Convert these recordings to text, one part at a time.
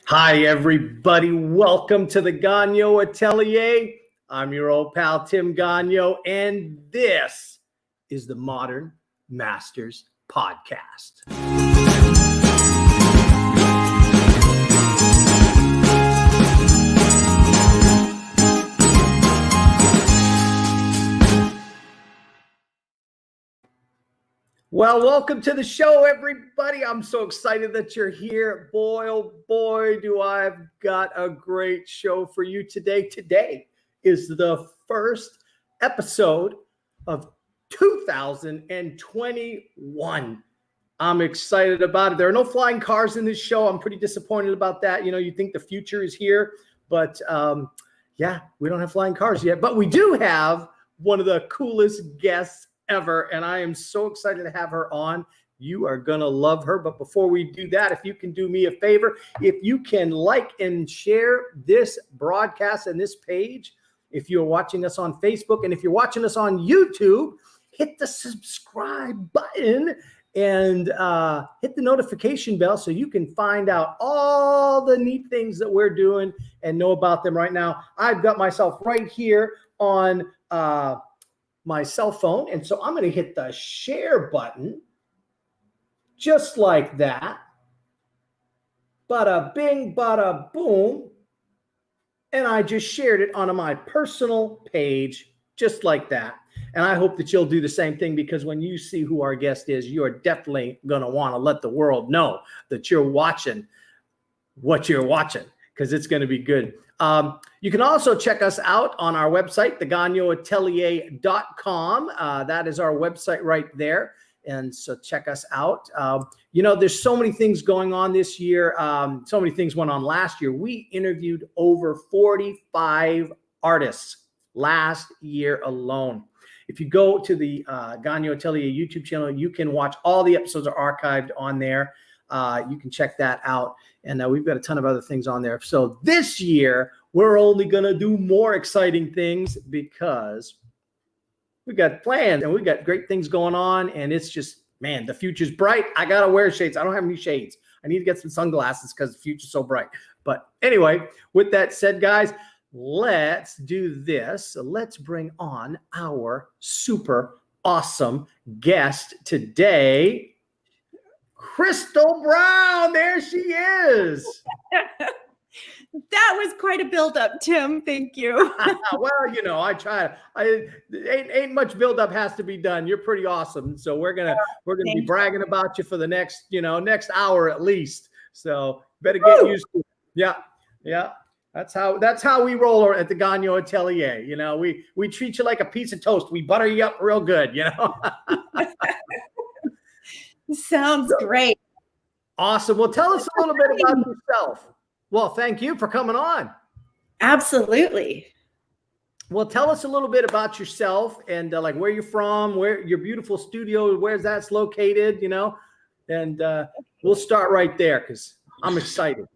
Hi, everybody. Welcome to the Gagnon Atelier. I'm your old pal, Tim Gagnon, and this is the Modern Masters Podcast. Well, welcome to the show, everybody. I'm so excited that you're here. Boy, oh boy, do I've got a great show for you today. Today is the first episode of 2021. I'm excited about it. There are no flying cars in this show. I'm pretty disappointed about that. You know, you think the future is here, but yeah, we don't have flying cars yet. But we do have one of the coolest guests ever, and I am so excited to have her on. You are gonna love her. But before we do that, if you can do me a favor, if you can like and share this broadcast and this page, if you're watching us on Facebook, and if you're watching us on YouTube, hit the subscribe button and hit the notification bell so you can find out all the neat things that we're doing and know about them right now. I've got myself right here on my cell phone. And so I'm going to hit the share button just like that. Bada bing, bada boom. And I just shared it onto my personal page just like that. And I hope that you'll do the same thing, because when you see who our guest is, you are definitely going to want to let the world know that you're watching what you're watching, because it's going to be good. You can also check us out on our website, thegagnonatelier.com. That is our website right there. And so check us out. You know, there's so many things going on this year. So many things went on last year. We interviewed over 45 artists last year alone. If you go to the Gagnon Atelier YouTube channel, you can watch all the episodes are archived on there. You can check that out. And we've got a ton of other things on there. So this year, we're only going to do more exciting things because we got plans and we got great things going on. And it's just, man, the future's bright. I got to wear shades. I don't have any shades. I need to get some sunglasses because the future's so bright. But anyway, with that said, guys, let's do this. Let's bring on our super awesome guest today. Krystal Brown, there she is. That was quite a build-up, Tim. Thank you. Well, you know, I try. Ain't much build-up has to be done. You're pretty awesome, so we're gonna be bragging about you for the next hour at least. So better get used to it. Yeah. That's how we roll at the Gagnon Atelier. You know, we treat you like a piece of toast. We butter you up real good. You know. Sounds great. Awesome. Well, tell us a little bit about yourself. Well, thank you for coming on. Absolutely. Well, tell us a little bit about yourself and like where you're from, where your beautiful studio, where's that's located, you know, and we'll start right there because I'm excited.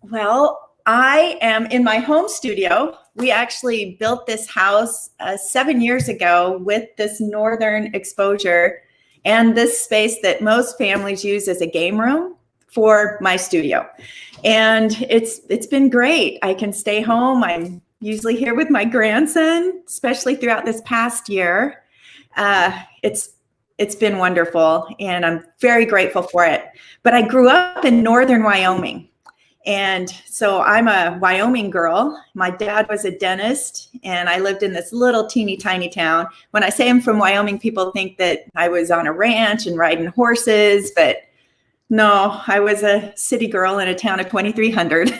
Well, I am in my home studio. We actually built this house 7 years ago with this northern exposure and this space that most families use as a game room for my studio. And it's been great. I can stay home. I'm usually here with my grandson, especially throughout this past year. It's been wonderful, and I'm very grateful for it. But I grew up in northern Wyoming. And so I'm a Wyoming girl. My dad was a dentist, and I lived in this little teeny tiny town. When I say I'm from Wyoming, people think that I was on a ranch and riding horses, but no, I was a city girl in a town of 2,300.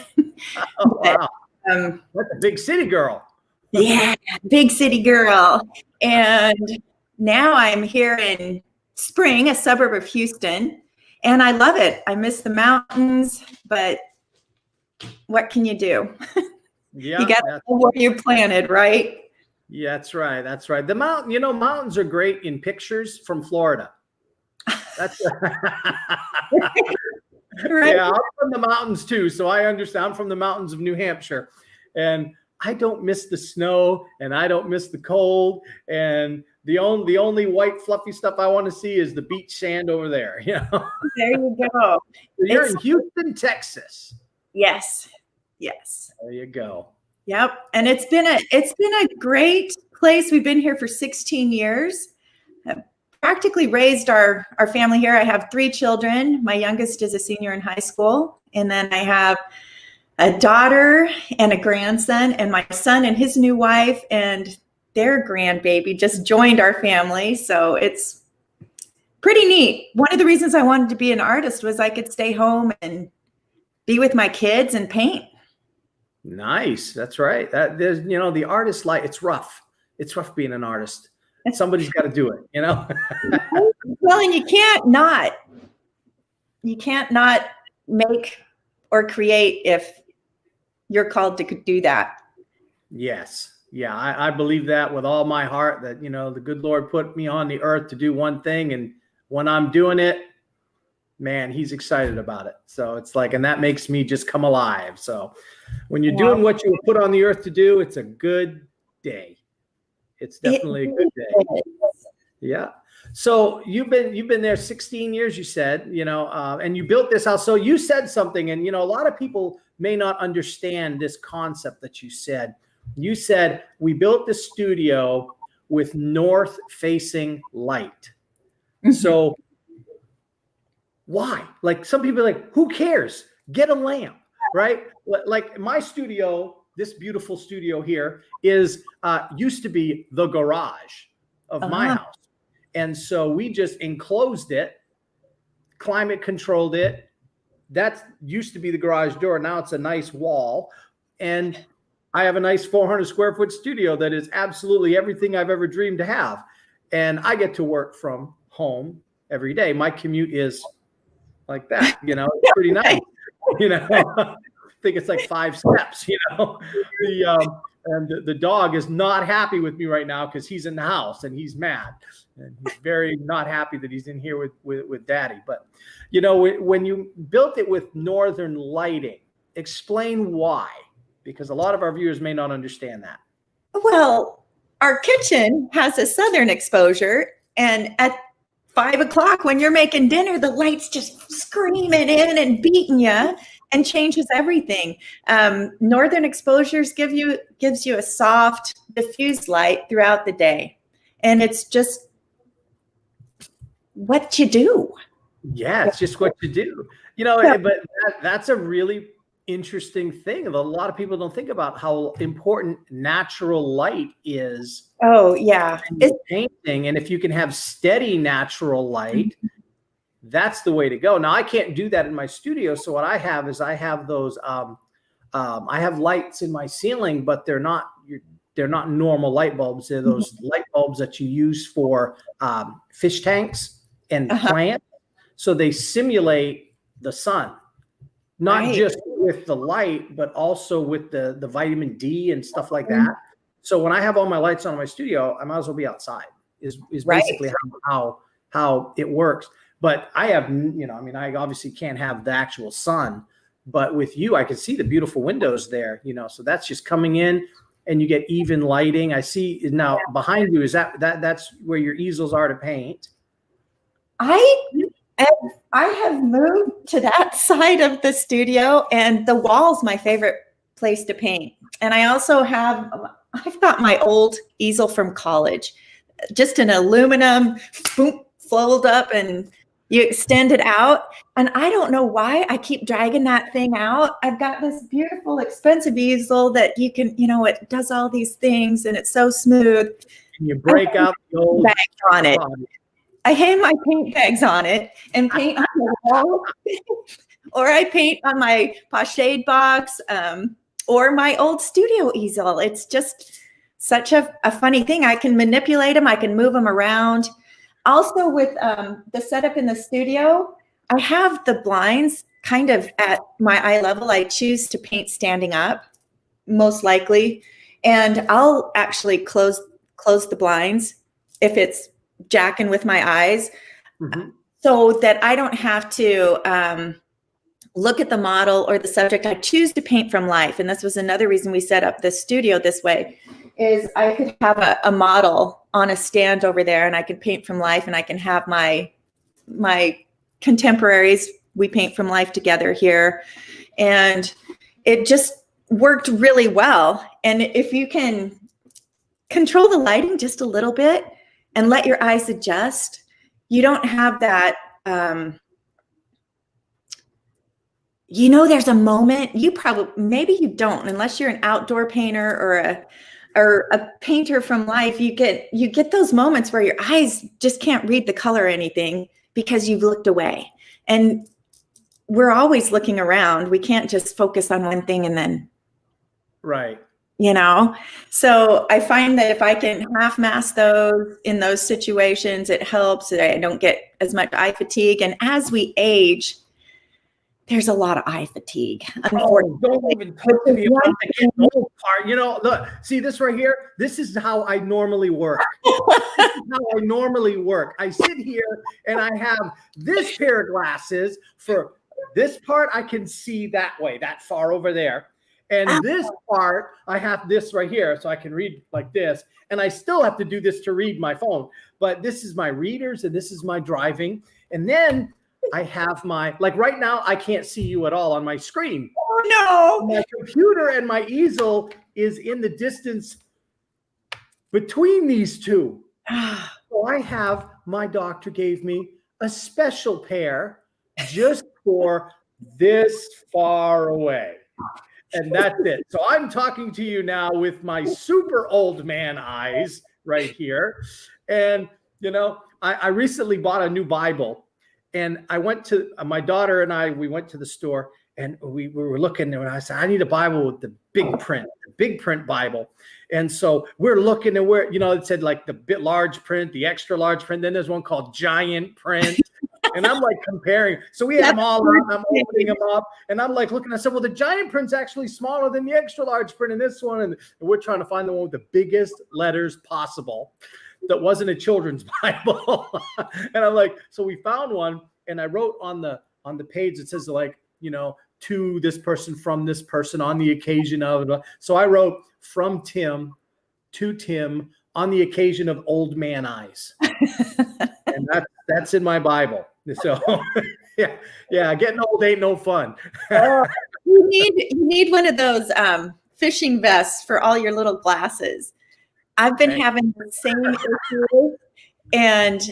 Oh, wow. That's a big city girl. Yeah, big city girl. And now I'm here in Spring, a suburb of Houston, and I love it. I miss the mountains, but what can you do? Yeah, you got to know where you're planted, right? Yeah, that's right. That's right. The mountains are great in pictures from Florida. That's right. Yeah, I'm from the mountains too, so I understand. I'm from the mountains of New Hampshire, and I don't miss the snow, and I don't miss the cold, and the only white fluffy stuff I want to see is the beach sand over there. You know. There you go. You're in Houston, Texas. Yes. Yes. There you go. Yep. And it's been a great place. We've been here for 16 years. I've practically raised our family here. I have 3 children. My youngest is a senior in high school. And then I have a daughter and a grandson, and my son and his new wife and their grandbaby just joined our family. So it's pretty neat. One of the reasons I wanted to be an artist was I could stay home and be with my kids and paint. Nice. That's right. There's, the artist life, it's rough. It's rough being an artist. Somebody's got to do it, Well, and you can't not make or create if you're called to do that. Yes. Yeah. I believe that with all my heart, that, the good Lord put me on the earth to do one thing. And when I'm doing it, man, he's excited about it. So it's like, and that makes me just come alive. So when you're doing what you were put on the earth to do, it's a good day. It's definitely a good day. Yeah. So you've been there 16 years, you said, and you built this house. So you said something, and, a lot of people may not understand this concept that you said. You said, we built the studio with north facing light. Mm-hmm. So why? Like, some people are like, who cares? Get a lamp, right? Like my studio, this beautiful studio here is used to be the garage of my house. And so we just enclosed it, climate controlled it. That used to be the garage door. Now it's a nice wall. And I have a nice 400 square foot studio that is absolutely everything I've ever dreamed to have. And I get to work from home every day. My commute is like that, it's pretty nice. I think it's like 5 steps, and the dog is not happy with me right now because he's in the house and he's mad. And he's very not happy that he's in here with daddy. But, when you built it with northern lighting, explain why, because a lot of our viewers may not understand that. Well, our kitchen has a southern exposure, and at 5 o'clock when you're making dinner, the light's just screaming in and beating you and changes everything. Northern exposures gives you a soft, diffused light throughout the day. And it's just what you do. Yeah, it's just what you do. But that's a really interesting thing. A lot of people don't think about how important natural light is. Oh, yeah. In painting. And if you can have steady natural light, that's the way to go. Now, I can't do that in my studio. So what I have is I have those, I have lights in my ceiling, but they're not normal light bulbs. They're those light bulbs that you use for fish tanks and plants. So they simulate the sun, not just with the light, but also with the vitamin D and stuff like that. So when I have all my lights on in my studio, I might as well be outside is basically how it works. But I have, I obviously can't have the actual sun, but with you, I can see the beautiful windows there, so that's just coming in and you get even lighting. I see now behind you, is that's where your easels are to paint. I have moved to that side of the studio, and the wall's my favorite place to paint. And I've got my old easel from college, just an aluminum, boom, fold up and you extend it out. And I don't know why I keep dragging that thing out. I've got this beautiful, expensive easel that you can, it does all these things and it's so smooth. And you break out the old bags on it. I hang my paint bags on it and paint on the wall, or I paint on my pochade box, or my old studio easel. It's just such a funny thing. I can manipulate them. I can move them around. Also with the setup in the studio, I have the blinds kind of at my eye level. I choose to paint standing up, most likely. And I'll actually close the blinds if it's jacking with my eyes, so that I don't have to look at the model or the subject. I choose to paint from life. And this was another reason we set up the studio this way, is I could have a model on a stand over there and I could paint from life, and I can have my contemporaries, we paint from life together here. And it just worked really well. And if you can control the lighting just a little bit and let your eyes adjust, you don't have that, there's a moment, maybe you don't, unless you're an outdoor painter or a painter from life, you get those moments where your eyes just can't read the color or anything because you've looked away. And we're always looking around. We can't just focus on one thing and then, right. So I find that if I can half mask those in those situations, it helps that I don't get as much eye fatigue. And as we age, there's a lot of eye fatigue. Oh, don't even talk to me about the getting old part. Look, see this right here? This is how I normally work. I sit here and I have this pair of glasses. For this part, I can see that way, that far over there. And this part, I have this right here, so I can read like this. And I still have to do this to read my phone. But this is my readers, and this is my driving. And then I have like right now, I can't see you at all on my screen. Oh, no. My computer and my easel is in the distance between these two. So my doctor gave me a special pair just for this far away. And that's it. So I'm talking to you now with my super old man eyes right here. And, I recently bought a new Bible, and I went to my daughter and we went to the store, and we were looking there, and I said, I need a Bible with the big print Bible. And so we're looking, and it said like the large print, the extra large print. Then there's one called giant print. And I'm like comparing. So we have them all up. I'm opening them up. And I'm like looking. I said, well, the giant print's actually smaller than the extra large print in this one. And we're trying to find the one with the biggest letters possible that wasn't a children's Bible. And I'm like, so we found one. And I wrote on the page, it says like, to this person, from this person, on the occasion of. So I wrote from Tim to Tim on the occasion of old man eyes. And that's in my Bible. So yeah, getting old ain't no fun. You need one of those fishing vests for all your little glasses. I've been having the same issue. And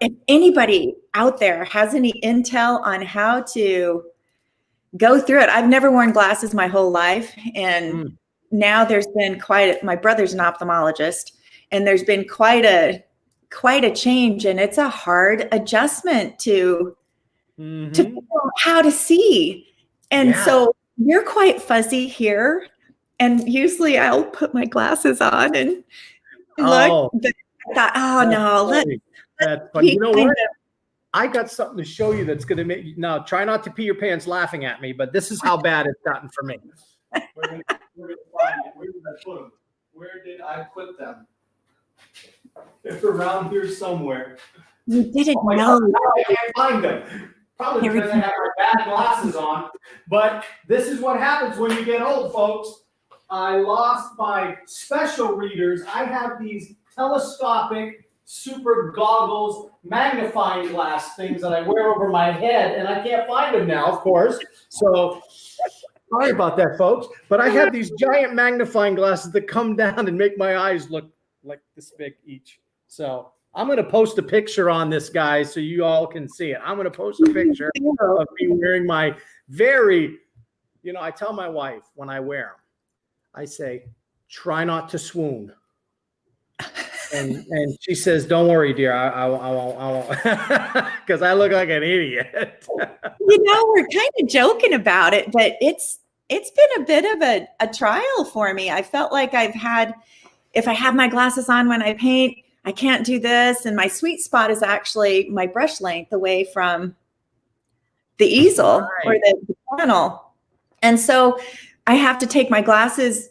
if anybody out there has any intel on how to go through it, I've never worn glasses my whole life. And now there's been my brother's an ophthalmologist, and there's been quite a change, and it's a hard adjustment to figure out how to see. And so you're quite fuzzy here. And usually I'll put my glasses on and look. But I thought, that's funny. You know what? I got something to show you that's going to make you. Now, try not to pee your pants laughing at me, but this is how bad it's gotten for me. We're going to find it. Where did I put them? Where did I put them? They're around here somewhere. You didn't know. I can't find them. Probably because I have my bad glasses on. But this is what happens when you get old, folks. I lost my special readers. I have these telescopic super goggles, magnifying glass things that I wear over my head, and I can't find them now, of course. So sorry about that, folks. But I have these giant magnifying glasses that come down and make my eyes look like this big each. So I'm going to post a picture on this, guys, so you all can see it. I'm going to post a picture of me wearing my I tell my wife when I wear them, I say, try not to swoon. And she says, don't worry, dear. I won't, because I look like an idiot. We're kind of joking about it, but it's been a bit of a trial for me. I felt like if I have my glasses on when I paint, I can't do this. And my sweet spot is actually my brush length away from the easel or the panel. And so I have to take my glasses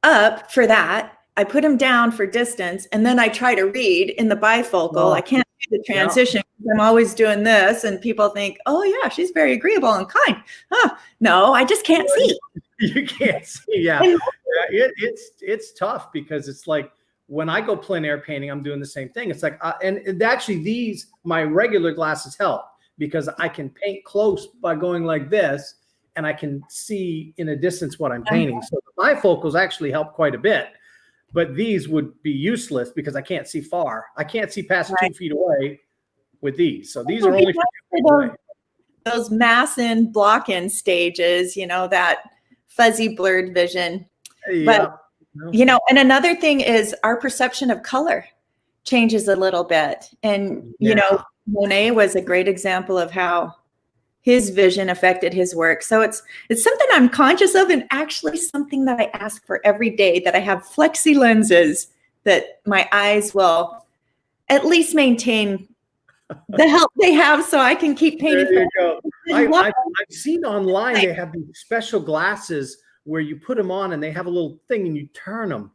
up for that. I put them down for distance, and then I try to read in the bifocal. I can't do the transition. I'm always doing this, and people think, oh yeah, she's very agreeable and kind. No, I just can't see. You can't see. Yeah. It's tough because it's like when I go plein air painting, I'm doing the same thing. It's like, and actually my regular glasses help because I can paint close by going like this. and I can see in a distance what I'm painting. So the bifocals actually help quite a bit, but these would be useless because I can't see far. I can't see past 2 feet away with these. So these are only for 2 feet away. Those mass in, block in stages, that fuzzy blurred vision. Yeah. But, and another thing is our perception of color changes a little bit. And, Monet was a great example of how his vision affected his work. So it's something I'm conscious of, and actually something that I ask for every day, that I have flexi lenses that my eyes will at least maintain the help they have so I can keep painting. There you go. I've seen online they have these special glasses where you put them on and they have a little thing and you turn them.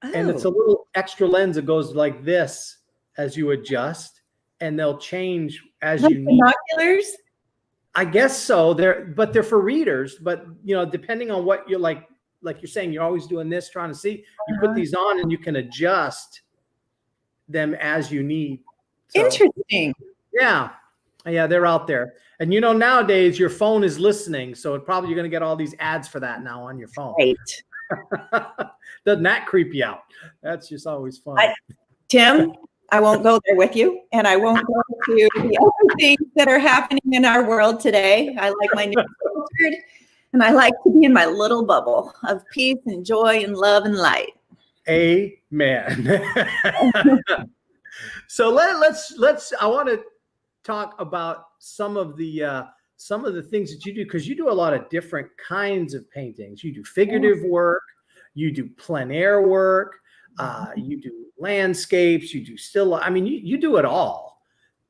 Oh. And it's a little extra lens that goes like this as you adjust, and they'll change as you need. Binoculars? I guess so. They're for readers, but depending on what you're like you're saying, you're always doing this, trying to see, you put these on and you can adjust them as you need. So, interesting. Yeah, they're out there. And nowadays your phone is listening, so you're going to get all these ads for that now on your phone. Right. Doesn't that creep you out? That's just always fun. Tim, I won't go there with you, and I won't go to the other things that are happening in our world today. I like my new filtered, and I like to be in my little bubble of peace and joy and love and light. Amen. So let's. I want to talk about some of the things that you do, because you do a lot of different kinds of paintings. You do figurative work, you do plein air work, you do landscapes, you do still. I mean, you do it all,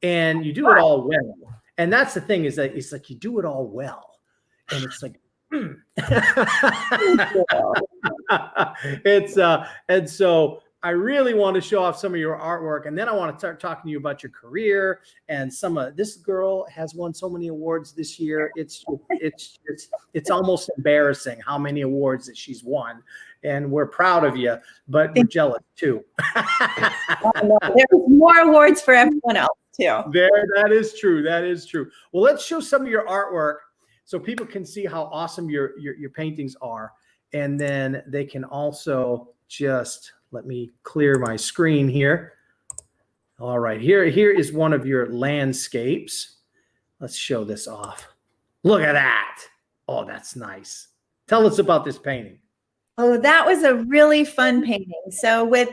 and you do it all well. And that's the thing, is that it's like you do it all well, and it's like. And so I really want to show off some of your artwork, and then I want to start talking to you about your career. And this girl has won so many awards this year. It's almost embarrassing how many awards that she's won, and we're proud of you, but we're jealous too. There's more awards for everyone else too. That is true. That is true. Well, let's show some of your artwork so people can see how awesome your paintings are, and then they can also just. Let me clear my screen here. All right, here is one of your landscapes. Let's show this off. Look at that. Oh, that's nice. Tell us about this painting. Oh, that was a really fun painting. So with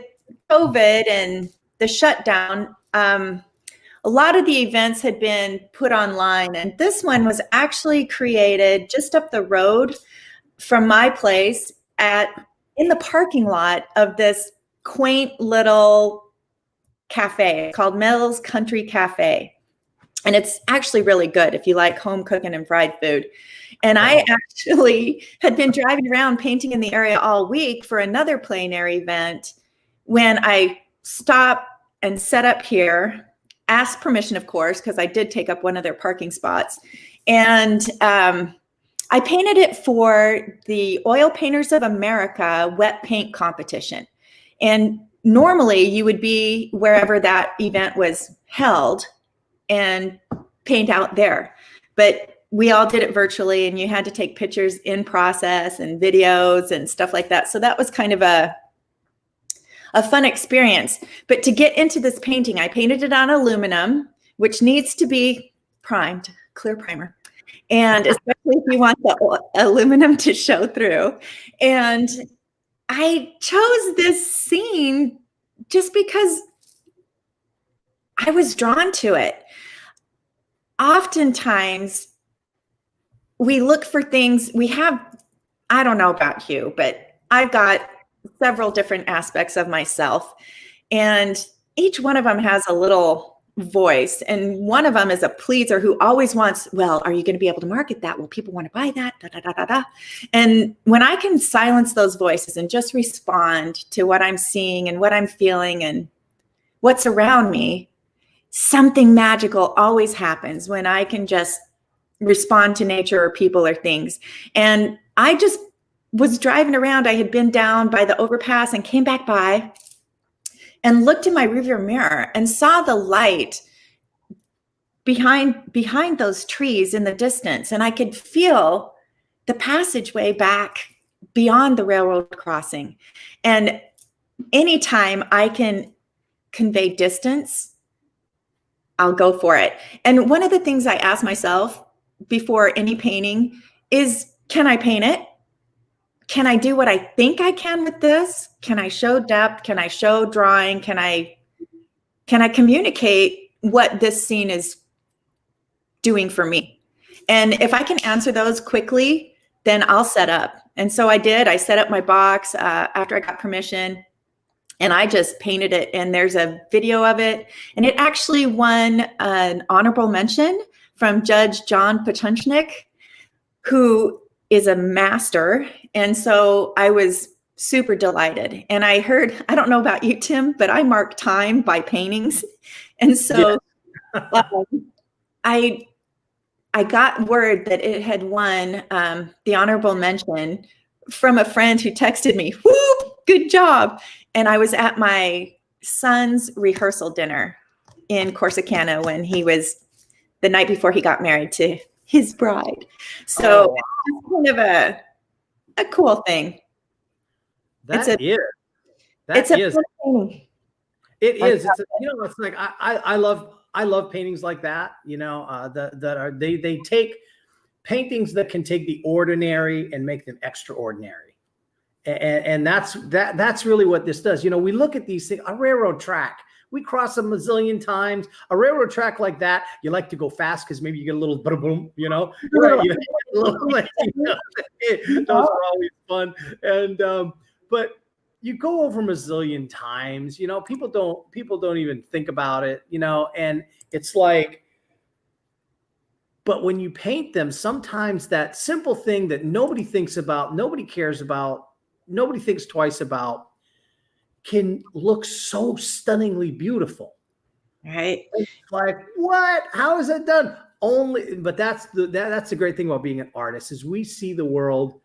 COVID and the shutdown, a lot of the events had been put online, and this one was actually created just up the road from my place in the parking lot of this quaint little cafe called Mel's Country Cafe. And it's actually really good if you like home cooking and fried food. And I actually had been driving around painting in the area all week for another plein air event when I stopped and set up here, asked permission, of course, because I did take up one of their parking spots. And I painted it for the Oil Painters of America wet paint competition. And normally you would be wherever that event was held and paint out there. But we all did it virtually, and you had to take pictures in process and videos and stuff like that. So that was kind of a fun experience. But to get into this painting, I painted it on aluminum, which needs to be primed, clear primer. And especially if you want the aluminum to show through. And I chose this scene just because I was drawn to it. Oftentimes, we look for things, I don't know about you, but I've got several different aspects of myself. And each one of them has a little voice, and one of them is a pleaser who always wants, well, are you going to be able to market that? Well, people want to buy that, da, da, da, da, da. And when I can silence those voices and just respond to what I'm seeing and what I'm feeling and what's around me, something magical always happens when I can just respond to nature or people or things. And I just was driving around. I had been down by the overpass and came back by and looked in my rearview mirror and saw the light behind those trees in the distance, and I could feel the passageway back beyond the railroad crossing. And anytime I can convey distance, I'll go for it. And one of the things I ask myself before any painting is, can I paint it? Can I do what I think I can with this? Can I show depth? Can I show drawing? Can I communicate what this scene is doing for me? And if I can answer those quickly, then I'll set up. And so I did. I set up my box after I got permission, and I just painted it. And there's a video of it. And it actually won an honorable mention from Judge John Patunchnik, who is a master. And so I was super delighted. And I heard, I don't know about you, Tim, but I mark time by paintings. And so I got word that it had won the honorable mention from a friend who texted me, "Whoop, good job." And I was at my son's rehearsal dinner in Corsicana when he was the night before he got married to his bride. So it's kind of a cool thing. It is. It's it's like I love paintings like that. They take paintings that can take the ordinary and make them extraordinary. And that's really what this does. We look at these things, a railroad track, we cross a mazillion times. A railroad track like that, you like to go fast because maybe you get a little boom, Right, those are always fun. And but you go over them a zillion times, people don't even think about it, and it's like, but when you paint them, sometimes that simple thing that nobody thinks about, nobody cares about, nobody thinks twice about, can look so stunningly beautiful. Right. It's like, what? How is that done? But that's the great thing about being an artist, is we see the world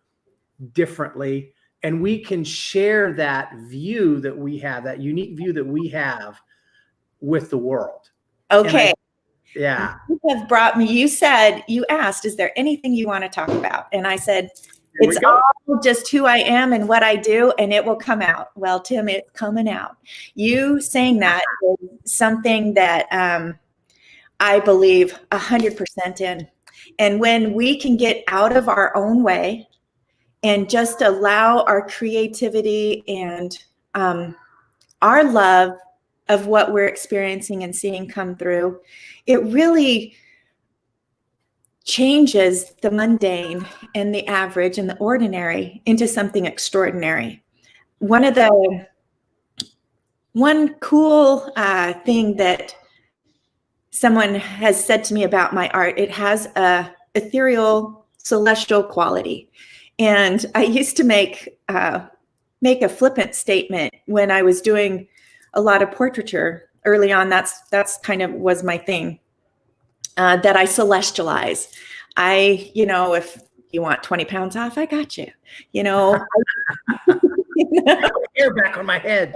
differently, and we can share that view that we have, that unique view that we have with the world. Okay. Yeah. You have brought me, you asked, is there anything you want to talk about? And I said, it's all just who I am and what I do, and it will come out. Well, Tim, it's coming out. You saying that is something that I believe 100% in. And when we can get out of our own way and just allow our creativity and our love of what we're experiencing and seeing come through, it really changes the mundane and the average and the ordinary into something extraordinary. One cool thing that someone has said to me about my art, it has a ethereal, celestial quality. And I used to make a flippant statement when I was doing a lot of portraiture early on. That's kind of was my thing. That I celestialize. If you want 20 pounds off, I got you. Hair back on my head.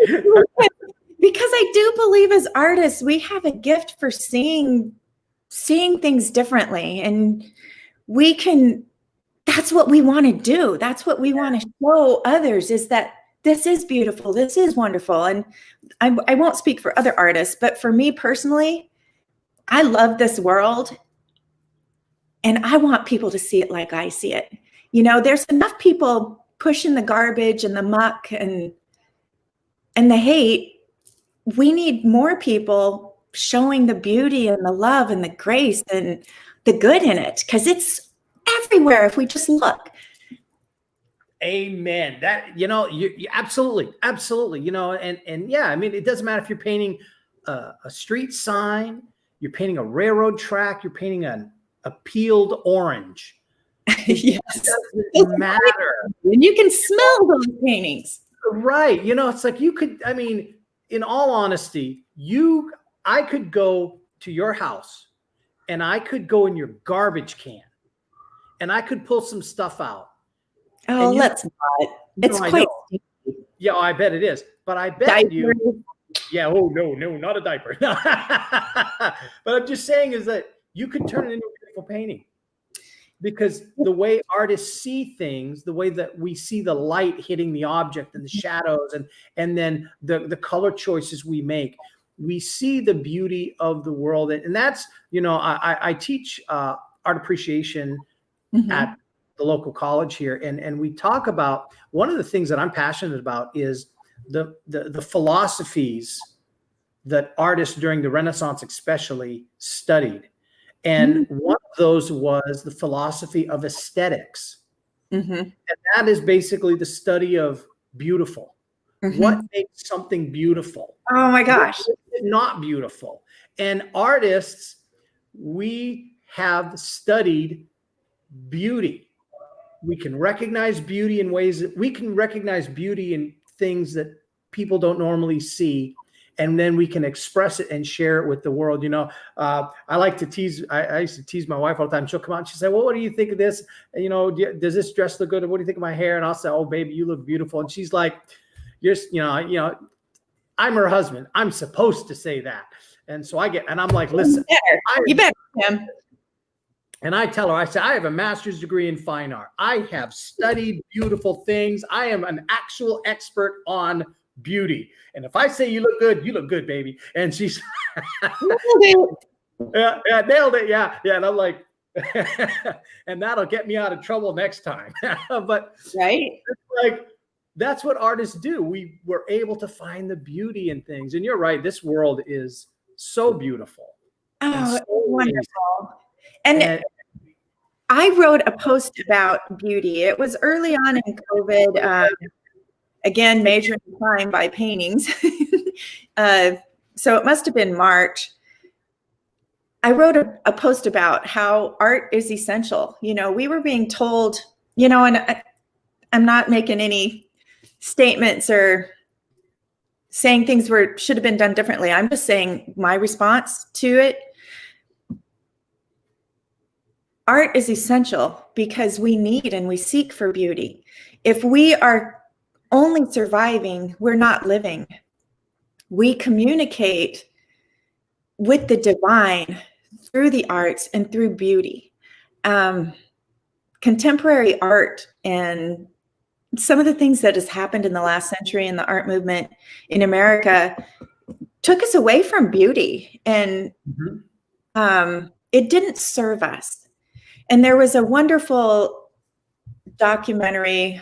Because I do believe as artists, we have a gift for seeing things differently. And that's what we want to do. That's what we want to show others, is that this is beautiful. This is wonderful. And I won't speak for other artists, but for me personally, I love this world, and I want people to see it like I see it. There's enough people pushing the garbage and the muck and the hate. We need more people showing the beauty and the love and the grace and the good in it, because it's everywhere if we just look. Amen. That, you absolutely. And yeah, I mean, it doesn't matter if you're painting a street sign, you're painting a railroad track, you're painting a peeled orange. Yes. It doesn't matter. And you can smell those paintings. Right. It's like in all honesty, I could go to your house and I could go in your garbage can and I could pull some stuff out. Oh, let's not. It's quite. Yeah, I bet it is. But I bet diaper. You. Yeah. Oh, no, not a diaper. But I'm just saying is that you could turn it into a beautiful painting. Because the way artists see things, the way that we see the light hitting the object and the shadows, and then the color choices we make, we see the beauty of the world. And that's, I teach art appreciation at the local college here. And we talk about, one of the things that I'm passionate about is the philosophies that artists during the Renaissance especially studied. And one of those was the philosophy of aesthetics. And that is basically the study of beautiful. What makes something beautiful? Oh my gosh. What is not beautiful? And artists, we have studied beauty. We can recognize beauty in ways that we can recognize beauty in things that people don't normally see. And then we can express it and share it with the world. I like to tease. I used to tease my wife all the time. She'll come out and she'll say, "Well, what do you think of this? Does this dress look good? What do you think of my hair?" And I'll say, "Oh, baby, you look beautiful." And she's like, I'm her husband. I'm supposed to say that. And so and I'm like, "Listen, you better, Tim." And I tell her, I say, I have a master's degree in fine art. I have studied beautiful things. I am an actual expert on beauty. And if I say you look good, baby. And she's yeah, nailed it. Yeah. And I'm like, and that'll get me out of trouble next time. But right. Like, that's what artists do. We were able to find the beauty in things. And you're right. This world is so beautiful. Oh, so wonderful. And I wrote a post about beauty. It was early on in COVID. Again, measuring time by paintings. So it must have been March. I wrote a post about how art is essential. We were being told, and I'm not making any statements or saying things should have been done differently. I'm just saying my response to it. Art is essential because we need and we seek for beauty. If we are only surviving, we're not living. We communicate with the divine through the arts and through beauty. Contemporary art and some of the things that has happened in the last century in the art movement in America took us away from beauty, and it didn't serve us. And there was a wonderful documentary,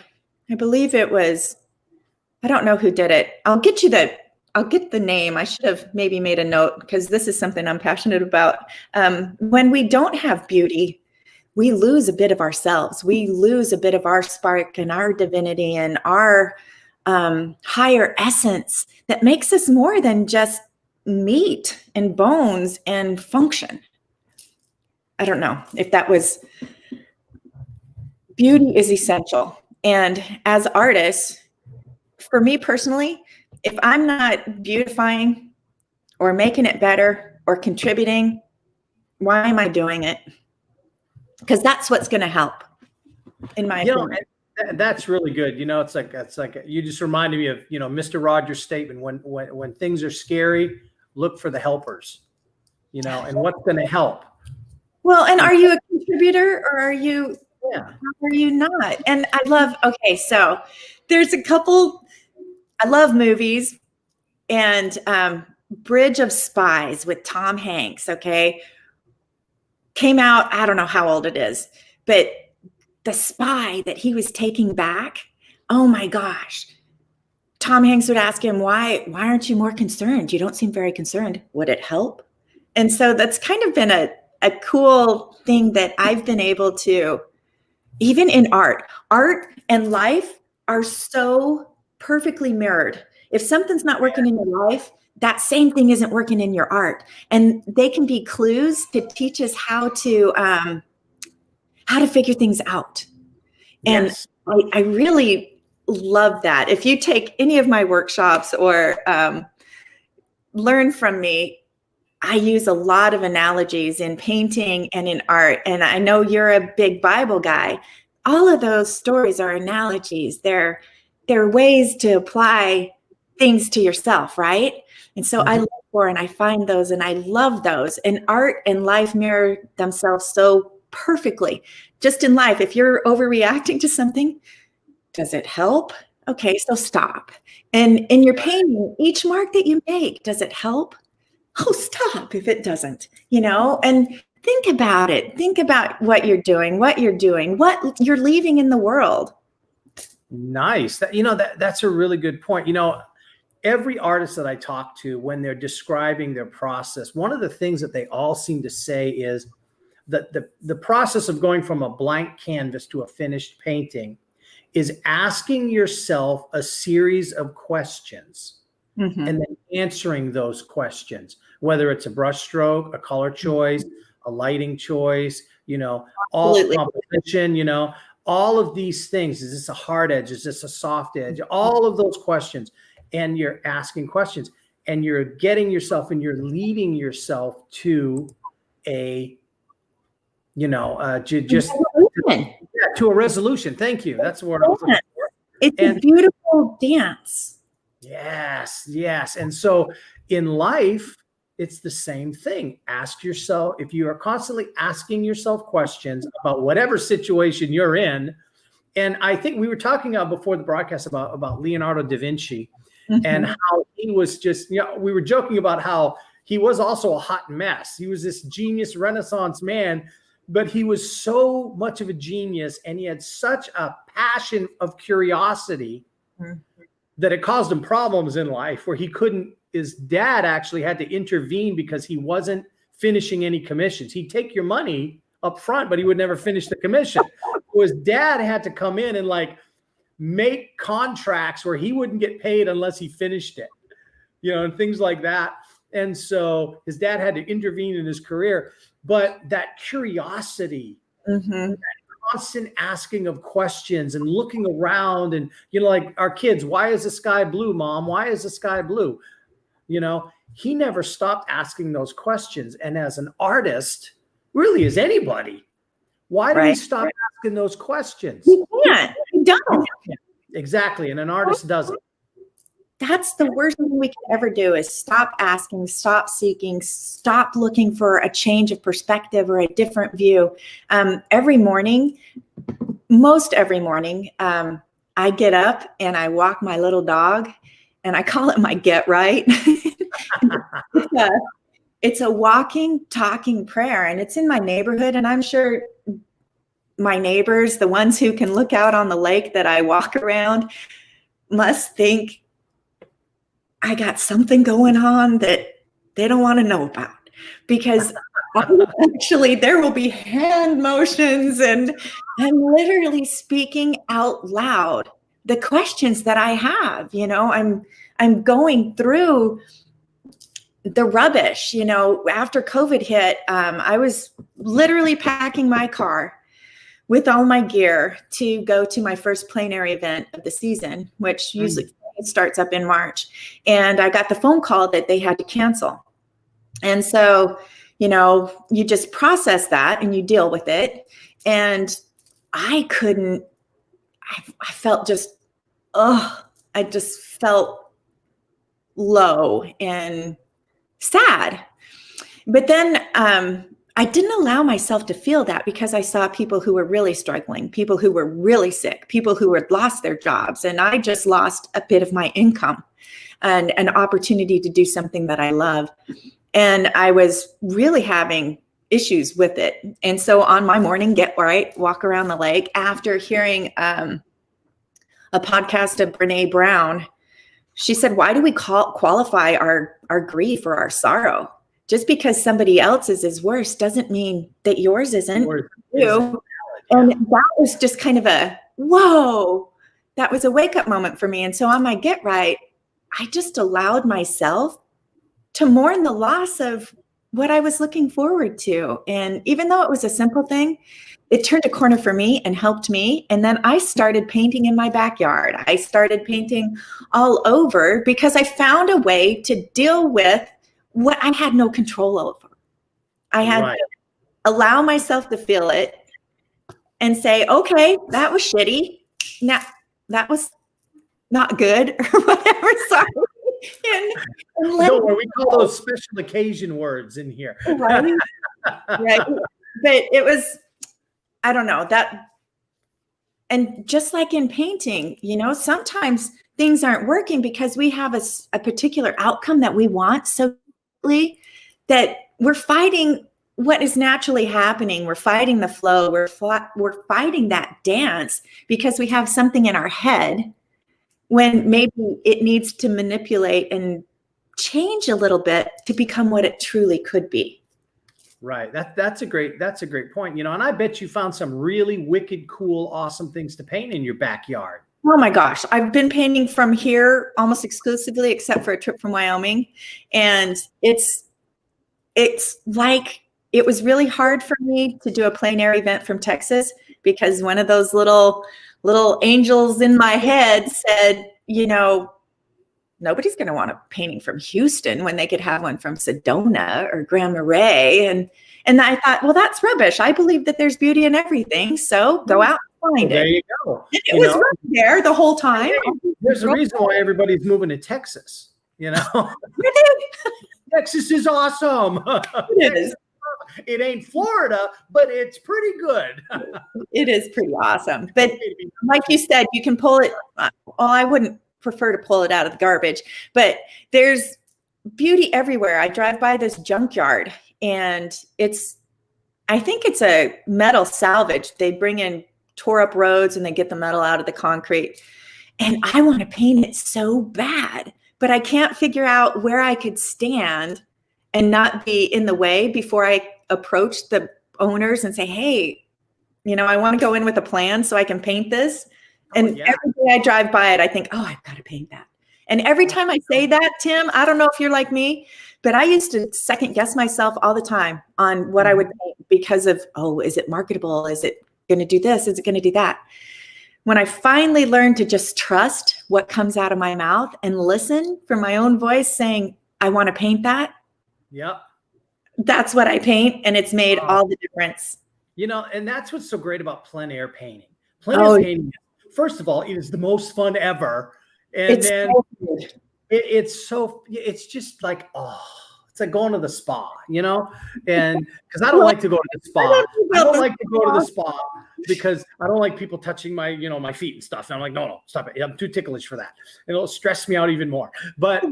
I believe it was, I don't know who did it. I'll get the name. I should have maybe made a note because this is something I'm passionate about. When we don't have beauty, we lose a bit of ourselves. We lose a bit of our spark and our divinity and our higher essence that makes us more than just meat and bones and function. I don't know if that was, beauty is essential. And as artists, for me personally, if I'm not beautifying or making it better or contributing, why am I doing it? Because that's what's going to help, in my opinion. That's really good. It's like you just reminded me of, Mr. Rogers' statement, when things are scary, look for the helpers, and what's going to help. Well, and are you a contributor or are you not? And so there's a couple, I love movies, and Bridge of Spies with Tom Hanks, came out, I don't know how old it is, but the spy that he was taking back, oh my gosh. Tom Hanks would ask him, why aren't you more concerned? You don't seem very concerned. Would it help? And so that's kind of been a cool thing that I've been able to, even in art and life are so perfectly mirrored. If something's not working in your life, that same thing isn't working in your art. And they can be clues to teach us how to figure things out. And yes. I really love that. If you take any of my workshops or learn from me, I use a lot of analogies in painting and in art. And I know you're a big Bible guy. All of those stories are analogies. They're ways to apply things to yourself, right? And so I love for, and I find those and I love those. And art and life mirror themselves so perfectly. Just in life, if you're overreacting to something, does it help? Okay, so stop. And in your painting, each mark that you make, does it help? Oh, stop if it doesn't, and think about it. Think about what you're doing, what you're leaving in the world. Nice. That's a really good point. Every artist that I talk to, when they're describing their process, one of the things that they all seem to say is that the process of going from a blank canvas to a finished painting is asking yourself a series of questions and then answering those questions, whether it's a brush stroke, a color choice, a lighting choice, all composition, all of these things. Is this a hard edge? Is this a soft edge? All of those questions. And you're asking questions and you're getting yourself and you're leading yourself to to a resolution. Thank you. That's what I was looking for. It's a beautiful dance. Yes. And so in life, it's the same thing. Ask yourself, if you are constantly asking yourself questions about whatever situation you're in. And I think we were talking before the broadcast about Leonardo Da Vinci and how he was just, we were joking about how he was also a hot mess. He was this genius Renaissance man, but he was so much of a genius and he had such a passion of curiosity that it caused him problems in life where his dad actually had to intervene because he wasn't finishing any commissions. He'd take your money up front, but he would never finish the commission. So his dad had to come in and make contracts where he wouldn't get paid unless he finished it, and things like that. And so his dad had to intervene in his career, but that curiosity, that constant asking of questions and looking around and, like our kids, why is the sky blue, Mom? Why is the sky blue? He never stopped asking those questions. And as an artist, really as anybody, why do we stop asking those questions? You can't. You don't. Exactly. And an artist doesn't. That's the worst thing we can ever do is stop asking, stop seeking, stop looking for a change of perspective or a different view. Every morning, I get up and I walk my little dog and I call it my get right. It's a walking, talking prayer, and it's in my neighborhood. And I'm sure my neighbors, the ones who can look out on the lake that I walk around, must think I got something going on that they don't want to know about, because actually there will be hand motions and I'm literally speaking out loud the questions that I have. I'm going through the rubbish. After COVID hit, I was literally packing my car with all my gear to go to my first plein air event of the season, which usually starts up in March. And I got the phone call that they had to cancel. And so, you just process that and you deal with it. And I felt I just felt low and sad. But then I didn't allow myself to feel that, because I saw people who were really struggling, people who were really sick, people who had lost their jobs. And I just lost a bit of my income and an opportunity to do something that I love. And I was really having issues with it. And so on my morning get right, walk around the lake, after hearing a podcast of Brene Brown, she said, why do we qualify our grief or our sorrow? Just because somebody else's is worse doesn't mean that yours isn't. And that was just kind of a, whoa, that was a wake up moment for me. And so on my get right, I just allowed myself to mourn the loss of what I was looking forward to. And even though it was a simple thing, it turned a corner for me and helped me. And then I started painting in my backyard. I started painting all over because I found a way to deal with what I had no control over. I had to allow myself to feel it and say, okay, that was shitty. Now that was not good or whatever. Sorry. Don't worry, we call those special occasion words in here. Right. Right. But it was, I don't know, that, and just like in painting, sometimes things aren't working because we have a particular outcome that we want so badly that we're fighting what is naturally happening. We're fighting the flow. We're fighting that dance because we have something in our head when maybe it needs to manipulate and change a little bit to become what it truly could be. Right. That's a great point. And I bet you found some really wicked, cool, awesome things to paint in your backyard. Oh my gosh. I've been painting from here almost exclusively, except for a trip from Wyoming. And it's like, it was really hard for me to do a plein air event from Texas because one of those little angels in my head said, nobody's going to want a painting from Houston when they could have one from Sedona or Grand Marais. And I thought, well, that's rubbish. I believe that there's beauty in everything. So go out and find it. There you go. And it was right there the whole time. There's a reason why everybody's moving to Texas, Texas is awesome. It is. It ain't Florida, but it's pretty good. It is pretty awesome. But like you said, you can pull it. Well, I wouldn't prefer to pull it out of the garbage, but there's beauty everywhere. I drive by this junkyard and I think it's a metal salvage. They bring in tore up roads and they get the metal out of the concrete. And I want to paint it so bad, but I can't figure out where I could stand and not be in the way before I approach the owners and say, hey, I want to go in with a plan so I can paint this. And every day I drive by it, I think, oh, I've got to paint that. And every time I say that, Tim, I don't know if you're like me, but I used to second guess myself all the time on what I would paint because of, oh, is it marketable? Is it going to do this? Is it going to do that? When I finally learned to just trust what comes out of my mouth and listen for my own voice saying, I want to paint that. Yep. That's what I paint. And it's made all the difference. And that's what's so great about plein air painting. Plein air painting, first of all, it is the most fun ever. And then it's just like, it's like going to the spa, and because I don't like to go to the spa. I don't like to go to the spa because I don't like people touching my, my feet and stuff. And I'm like, no, stop it. I'm too ticklish for that. It'll stress me out even more. But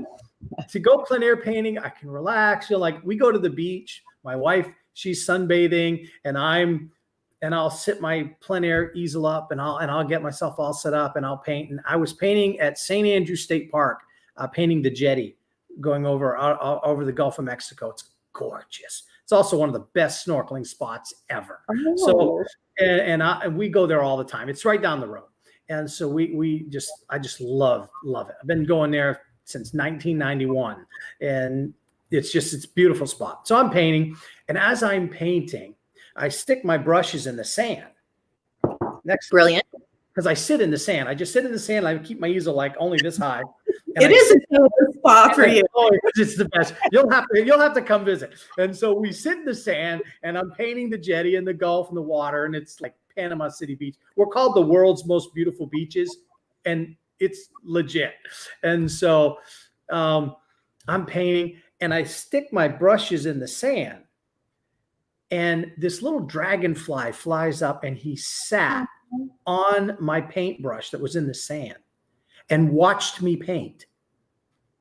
to go plein air painting, I can relax. We go to the beach. My wife, she's sunbathing, and I'll sit my plein air easel up, and I'll get myself all set up, and I'll paint. And I was painting at St. Andrew State Park, painting the jetty going over the Gulf of Mexico. It's gorgeous. It's also one of the best snorkeling spots ever. Oh. So, and we go there all the time. It's right down the road, and so I just love it. I've been going there since 1991, and it's a beautiful spot. So I'm painting, and as I'm painting, I stick my brushes in the sand. Brilliant. Because I sit in the sand. I just sit in the sand. I keep my easel only this high. It is a spot for you. Oh, it's the best. You'll have to come visit. And so we sit in the sand, and I'm painting the jetty and the Gulf and the water, and it's like Panama City Beach. We're called the world's most beautiful beaches, and it's legit. And so I'm painting, and I stick my brushes in the sand. And this little dragonfly flies up, and he sat on my paintbrush that was in the sand and watched me paint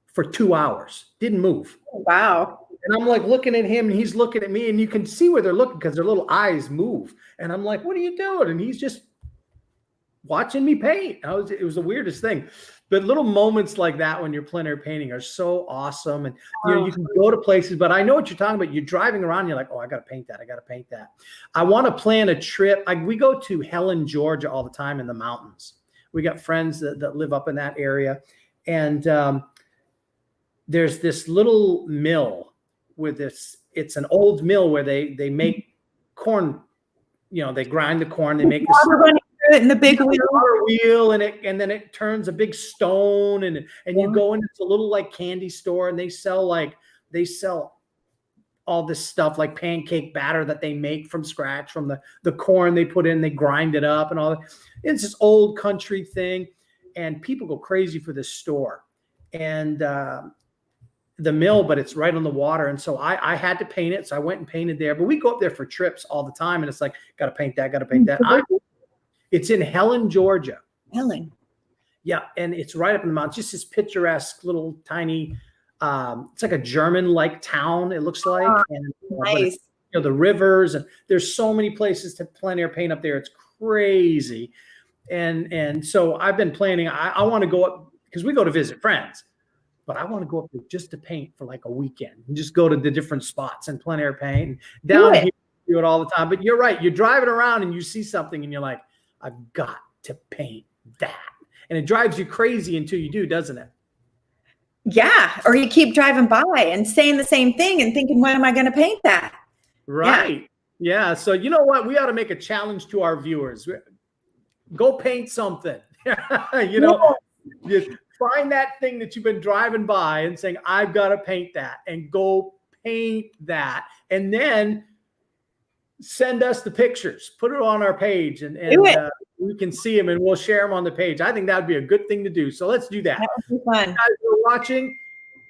for 2 hours. Didn't move. Wow. And I'm like looking at him, and he's looking at me, and you can see where they're looking because their little eyes move. And I'm like, what are you doing? And he's just watching me paint. It was the weirdest thing. But little moments like that when you're plein air painting are so awesome. And you can go to places, but I know what you're talking about. You're driving around, you're like, oh, I got to paint that. I got to paint that. I want to plan a trip. We go to Helen, Georgia all the time in the mountains. We got friends that live up in that area. And there's this little mill with it's an old mill where they make corn, they grind the corn, they make the in the big wheel, and then it turns a big stone, and you go into a little like candy store, and they sell all this stuff like pancake batter that they make from scratch from the corn they put in, they grind it up and all that. It's this old country thing, and people go crazy for this store. And the mill, but it's right on the water. And so I had to paint it. So I went and painted there. But we go up there for trips all the time. And it's like, got to paint that, got to paint that. It's in Helen, Georgia. Helen. Yeah. And it's right up in the mountains. Just this picturesque little tiny, it's like a German-like town, it looks like. And, Nice. the rivers, and there's so many places to plein air paint up there. It's crazy. And so I've been planning, I want to go up because we go to visit friends, but I want to go up there just to paint for like a weekend and just go to the different spots and plein air paint. Down here, do it all the time. But you're right. You're driving around and you see something and you're like, I've got to paint that. And it drives you crazy until you do, doesn't it? Yeah. Or you keep driving by and saying the same thing and thinking, when am I going to paint that? Right. Yeah. So you know what? We ought to make a challenge to our viewers. Go paint something. Just find that thing that you've been driving by and saying, I've got to paint that, and go paint that. And then send us the pictures, put it on our page, and we can see them and we'll share them on the page. I think that would be a good thing to do. So let's do that. That would be fun. You guys who are watching,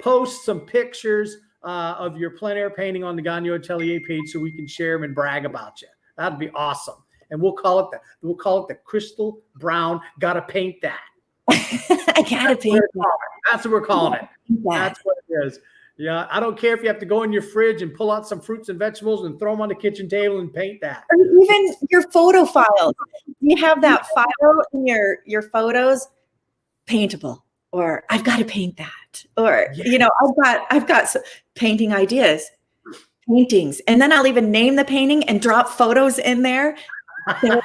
post some pictures of your plein air painting on the Gagnon Atelier page so we can share them and brag about you. That'd be awesome. And we'll call it the Krystal Brown Gotta Paint That. I gotta paint that. That's what we're calling it. That's what it is. Yeah, I don't care if you have to go in your fridge and pull out some fruits and vegetables and throw them on the kitchen table and paint that. Or even your photo files. You have that file in your photos, paintable, or I've got to paint that, or I've got some painting ideas, paintings, and then I'll even name the painting and drop photos in there. And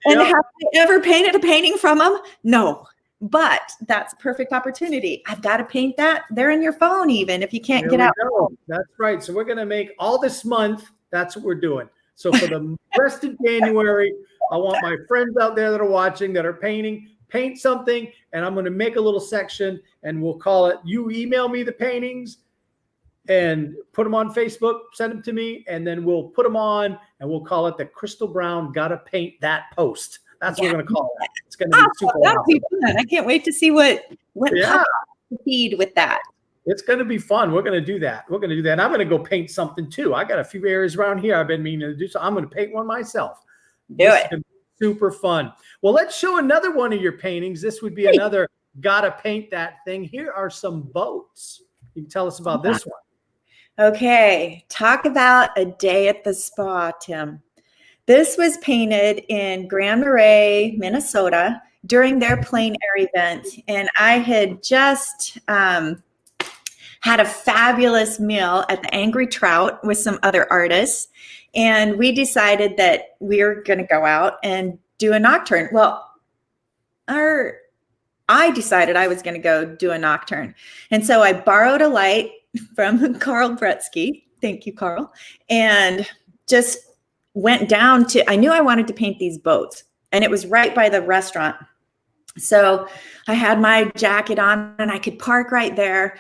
have I ever painted a painting from them? No, but that's a perfect opportunity. I've got to paint that. They're in your phone, even if you can't get out. That's right. So we're going to make all this month. That's what we're doing. So for the rest of January, I want my friends out there that are watching that are paint something, and I'm going to make a little section, and we'll call it, you email me the paintings and put them on Facebook, send them to me, and then we'll put them on, and we'll call it the Krystal Brown Gotta Paint That post. That's what we're going to call it. It's going to be super awesome. Be fun. I can't wait to see what comes to feed with that. It's going to be fun. We're going to do that. And I'm going to go paint something too. I got a few areas around here I've been meaning to do, so I'm going to paint one myself. It's gonna be super fun. Well, let's show another one of your paintings. This would be another gotta paint that thing. Here are some boats. You can tell us about this one. Okay, talk about a day at the spa, Tim. This was painted in Grand Marais, Minnesota during their plein air event. And I had just had a fabulous meal at the Angry Trout with some other artists. And we decided that we were going to go out and do a nocturne. Well, I decided I was going to go do a nocturne. And so I borrowed a light from Carl Bretsky. Thank you, Carl. And just went down I knew I wanted to paint these boats. And it was right by the restaurant. So I had my jacket on and I could park right there.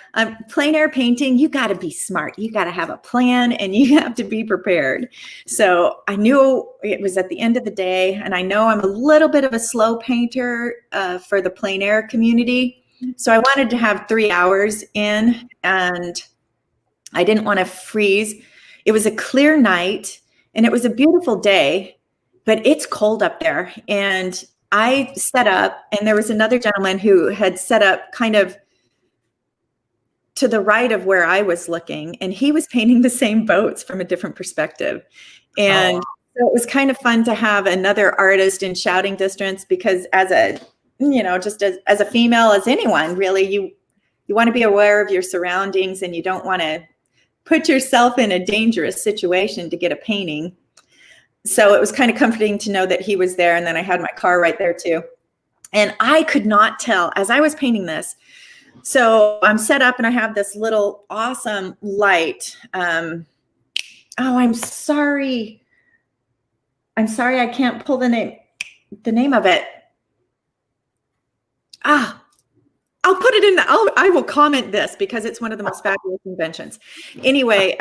Plein air painting, you got to be smart. You got to have a plan and you have to be prepared. So I knew it was at the end of the day, and I know I'm a little bit of a slow painter for the plein air community. So I wanted to have 3 hours in, and I didn't want to freeze. It was a clear night and it was a beautiful day, but it's cold up there. And I set up, and there was another gentleman who had set up kind of to the right of where I was looking, and he was painting the same boats from a different perspective. And so it was kind of fun to have another artist in shouting distance, because as a, just as a female, as anyone really, you want to be aware of your surroundings, and you don't want to put yourself in a dangerous situation to get a painting. So it was kind of comforting to know that he was there. And then I had my car right there too. And I could not tell as I was painting this. So I'm set up and I have this little awesome light. I'm sorry. I can't pull the name of it. I'll put it in I will comment this because it's one of the most fabulous inventions. Anyway,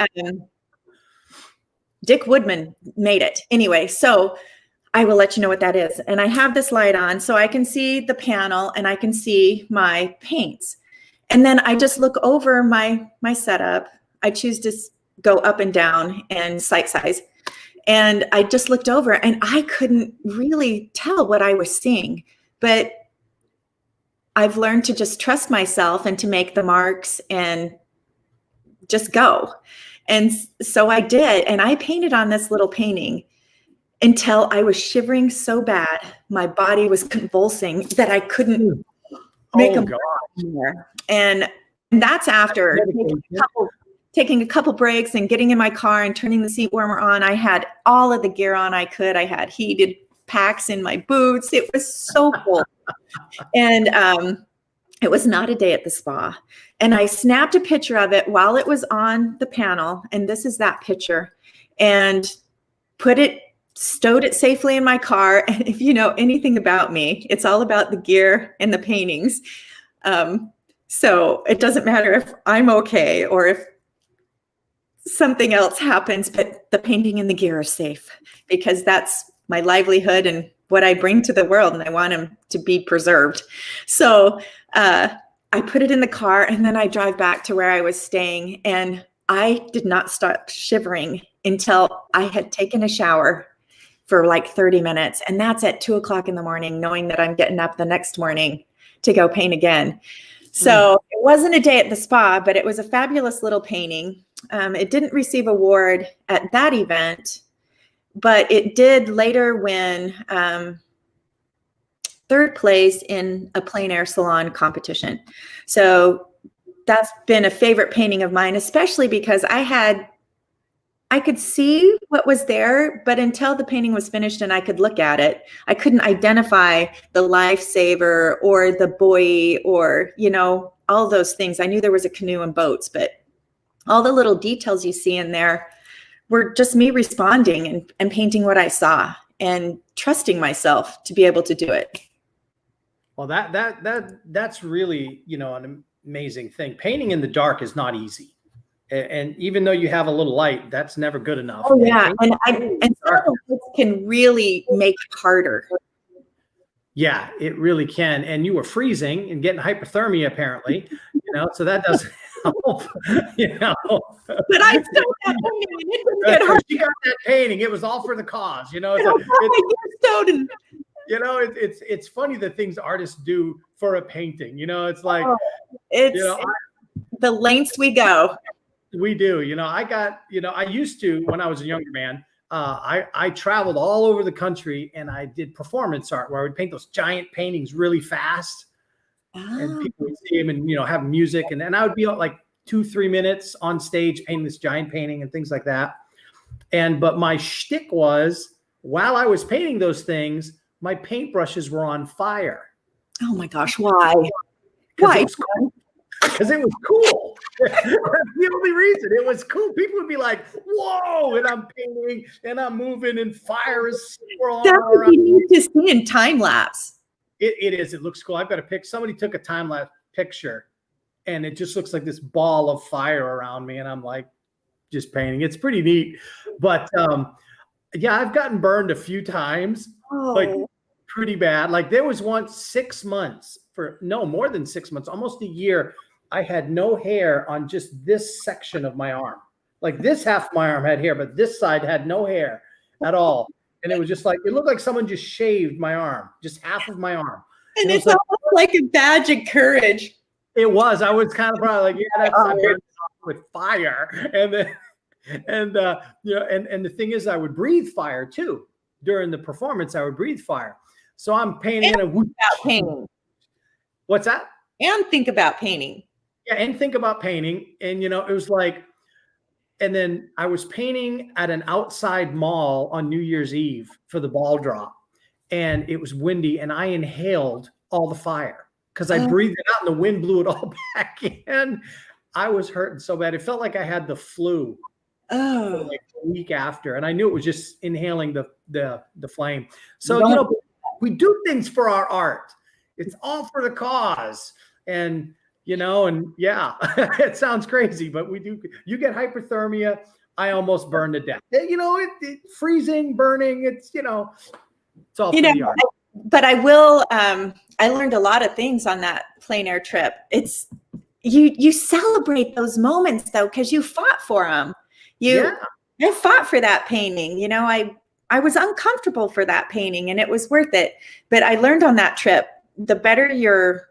Dick Woodman made it. Anyway, so I will let you know what that is. And I have this light on so I can see the panel and I can see my paints. And then I just look over my setup. I choose to go up and down and sight size. And I just looked over and I couldn't really tell what I was seeing. But I've learned to just trust myself and to make the marks and just go. And so I did. And I painted on this little painting until I was shivering so bad, my body was convulsing that I couldn't make a mark anymore. And that's after taking a couple breaks and getting in my car and turning the seat warmer on. I had all of the gear on I could. I had heated packs in my boots. It was so cold. And it was not a day at the spa. And I snapped a picture of it while it was on the panel. And this is that picture. And stowed it safely in my car. And if you know anything about me, it's all about the gear and the paintings. So it doesn't matter if I'm okay or if something else happens, but the painting and the gear are safe because that's my livelihood and what I bring to the world, and I want them to be preserved. So I put it in the car, and then I drive back to where I was staying, and I did not stop shivering until I had taken a shower for like 30 minutes. And that's at 2:00 in the morning, knowing that I'm getting up the next morning to go paint again. So it wasn't a day at the spa, but it was a fabulous little painting. It didn't receive an award at that event, but it did later win third place in a plein air salon competition. So that's been a favorite painting of mine, especially because I could see what was there, but until the painting was finished and I could look at it, I couldn't identify the lifesaver or the buoy or, all those things. I knew there was a canoe and boats, but all the little details you see in there were just me responding and painting what I saw and trusting myself to be able to do it. Well, that's really, an amazing thing. Painting in the dark is not easy. And even though you have a little light, that's never good enough. Oh yeah, and some of the lights can really make it harder. Yeah, it really can. And you were freezing and getting hypothermia, apparently. So that doesn't help. But I still got it didn't get hard. She got that painting. It was all for the cause. It's funny the things artists do for a painting. It's like the lengths we go. We do. I used to, when I was a younger man, I traveled all over the country and I did performance art where I would paint those giant paintings really fast. And people would see them and, have music. And then I would be like 2-3 minutes on stage painting this giant painting and things like that. But my shtick was, while I was painting those things, my paintbrushes were on fire. Oh my gosh. Why? Why? Because it was cool. That's the only reason. It was cool. People would be like, whoa, and I'm painting and I'm moving and fire is swirling around. That's what you need to see in time lapse. It is. It looks cool. I've got a pic. Somebody took a time lapse picture and it just looks like this ball of fire around me. And I'm like, just painting. It's pretty neat. But yeah, I've gotten burned a few times, like pretty bad. Like there was once 6 months more than 6 months, almost a year. I had no hair on just this section of my arm. Like this half of my arm had hair, but this side had no hair at all. And it was just like, it looked like someone just shaved my arm, just half of my arm. And it's almost like a badge of courage. It was. I was kind of probably like, yeah, that's with fire. And then, and the thing is, I would breathe fire too. During the performance, I would breathe fire. So I'm painting about painting. What's that? And think about painting. Yeah, and think about painting. And, it was like, and then I was painting at an outside mall on New Year's Eve for the ball drop. And it was windy and I inhaled all the fire because I breathed it out and the wind blew it all back in. I was hurting so bad. It felt like I had the flu like a week after. And I knew it was just inhaling the flame. So, we do things for our art. It's all for the cause. And, and yeah, it sounds crazy, but we do. You get hypothermia. I almost burned to death. It freezing, burning. It's all for the art. But I will. I learned a lot of things on that plein air trip. It's, you celebrate those moments though, because you fought for them. I fought for that painting. You know, I was uncomfortable for that painting, and it was worth it. But I learned on that trip, the better your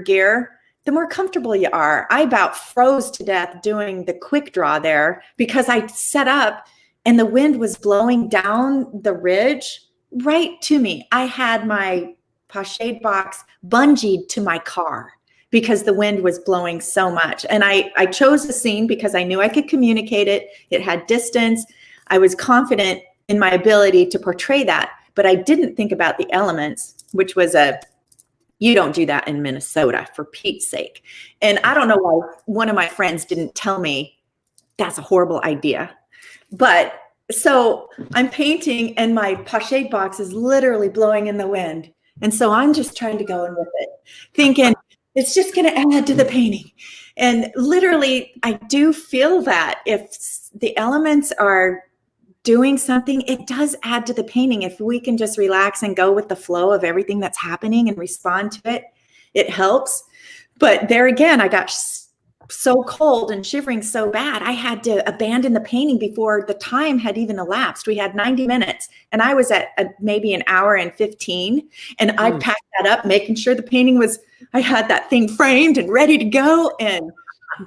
gear, the more comfortable you are. I about froze to death doing the quick draw there because I set up and the wind was blowing down the ridge right to me. I had my pochade box bungeed to my car because the wind was blowing so much. And I chose the scene because I knew I could communicate it. It had distance. I was confident in my ability to portray that, but I didn't think about the elements, which was you don't do that in Minnesota, for Pete's sake. And I don't know why one of my friends didn't tell me that's a horrible idea. But so I'm painting and my pochade box is literally blowing in the wind. And so I'm just trying to go in with it, thinking it's just going to add to the painting. And literally, I do feel that if the elements are doing something, it does add to the painting. If we can just relax and go with the flow of everything that's happening and respond to it, it helps. But there again, I got so cold and shivering so bad, I had to abandon the painting before the time had even elapsed. We had 90 minutes and I was at maybe an hour and 15. And I packed that up, making sure the painting was, I had that thing framed and ready to go, and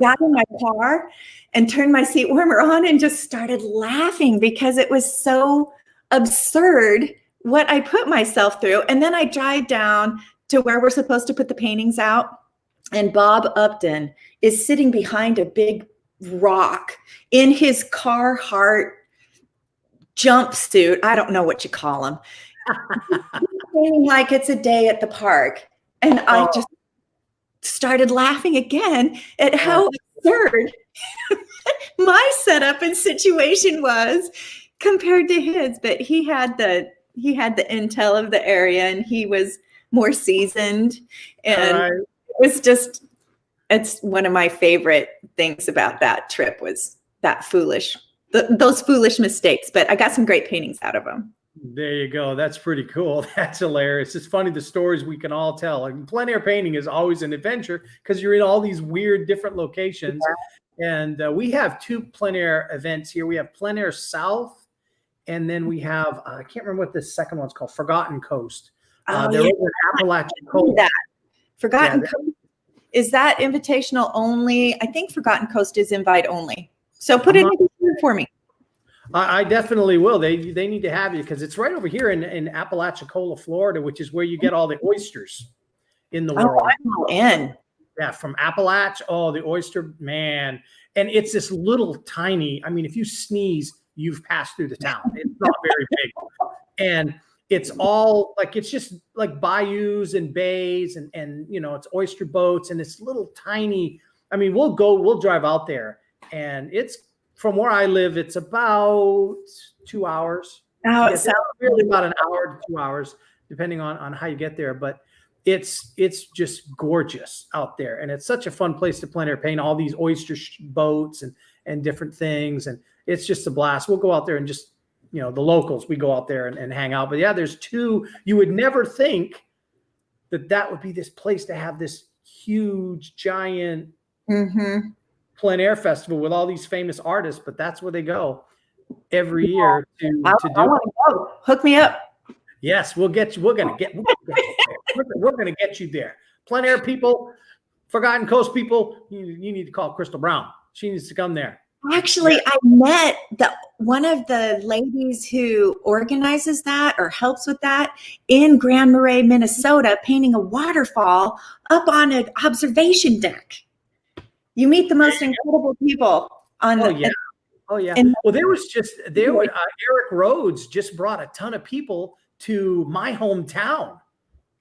got in my car and turned my seat warmer on and just started laughing because it was so absurd what I put myself through. And then I drive down to where we're supposed to put the paintings out. And Bob Upton is sitting behind a big rock in his Carhartt jumpsuit. I don't know what you call him. Like it's a day at the park. And I just started laughing again at how absurd my setup and situation was compared to his. But he had the intel of the area, and he was more seasoned, and it was just, it's one of my favorite things about that trip was that those foolish mistakes. But I got some great paintings out of them. There you go. That's pretty cool. That's hilarious. It's funny the stories we can all tell. Like, plein air painting is always an adventure because you're in all these weird different locations. Yeah. And we have two plein air events here. We have Plein Air South, and then we have, I can't remember what the second one's called, Forgotten Coast. They're over in Appalachian Coast. Forgotten Coast. Is that invitational only? I think Forgotten Coast is invite only. So put it in for me. I definitely will. They need to have you because it's right over here in Apalachicola, Florida, which is where you get all the oysters in the world. I'm all in. Yeah, from Appalach. Oh, the oyster, man. And it's this little tiny, I mean, if you sneeze, you've passed through the town. It's not very big. And it's all like, it's just like bayous and bays and you know, it's oyster boats and it's little tiny. I mean, we'll drive out there, and it's, from where I live, it's about 2 hours. Oh, it sounds really about an hour to 2 hours, depending on how you get there. But it's just gorgeous out there, and it's such a fun place to plein air paint. All these oyster boats and different things, and it's just a blast. We'll go out there and just, you know, the locals, we go out there and hang out. But yeah, there's two. You would never think that would be this place to have this huge, giant. Mm-hmm. Plein air festival with all these famous artists, but that's where they go every year to do. I want to go. Hook me up. Yes, we'll get you. We're gonna get you there. We're gonna get you there. Plein air people, Forgotten Coast people, you need to call Krystal Brown. She needs to come there. Actually, I met one of the ladies who organizes that or helps with that in Grand Marais, Minnesota, painting a waterfall up on an observation deck. You meet the most incredible people on Oh yeah. Well, Eric Rhodes just brought a ton of people to my hometown.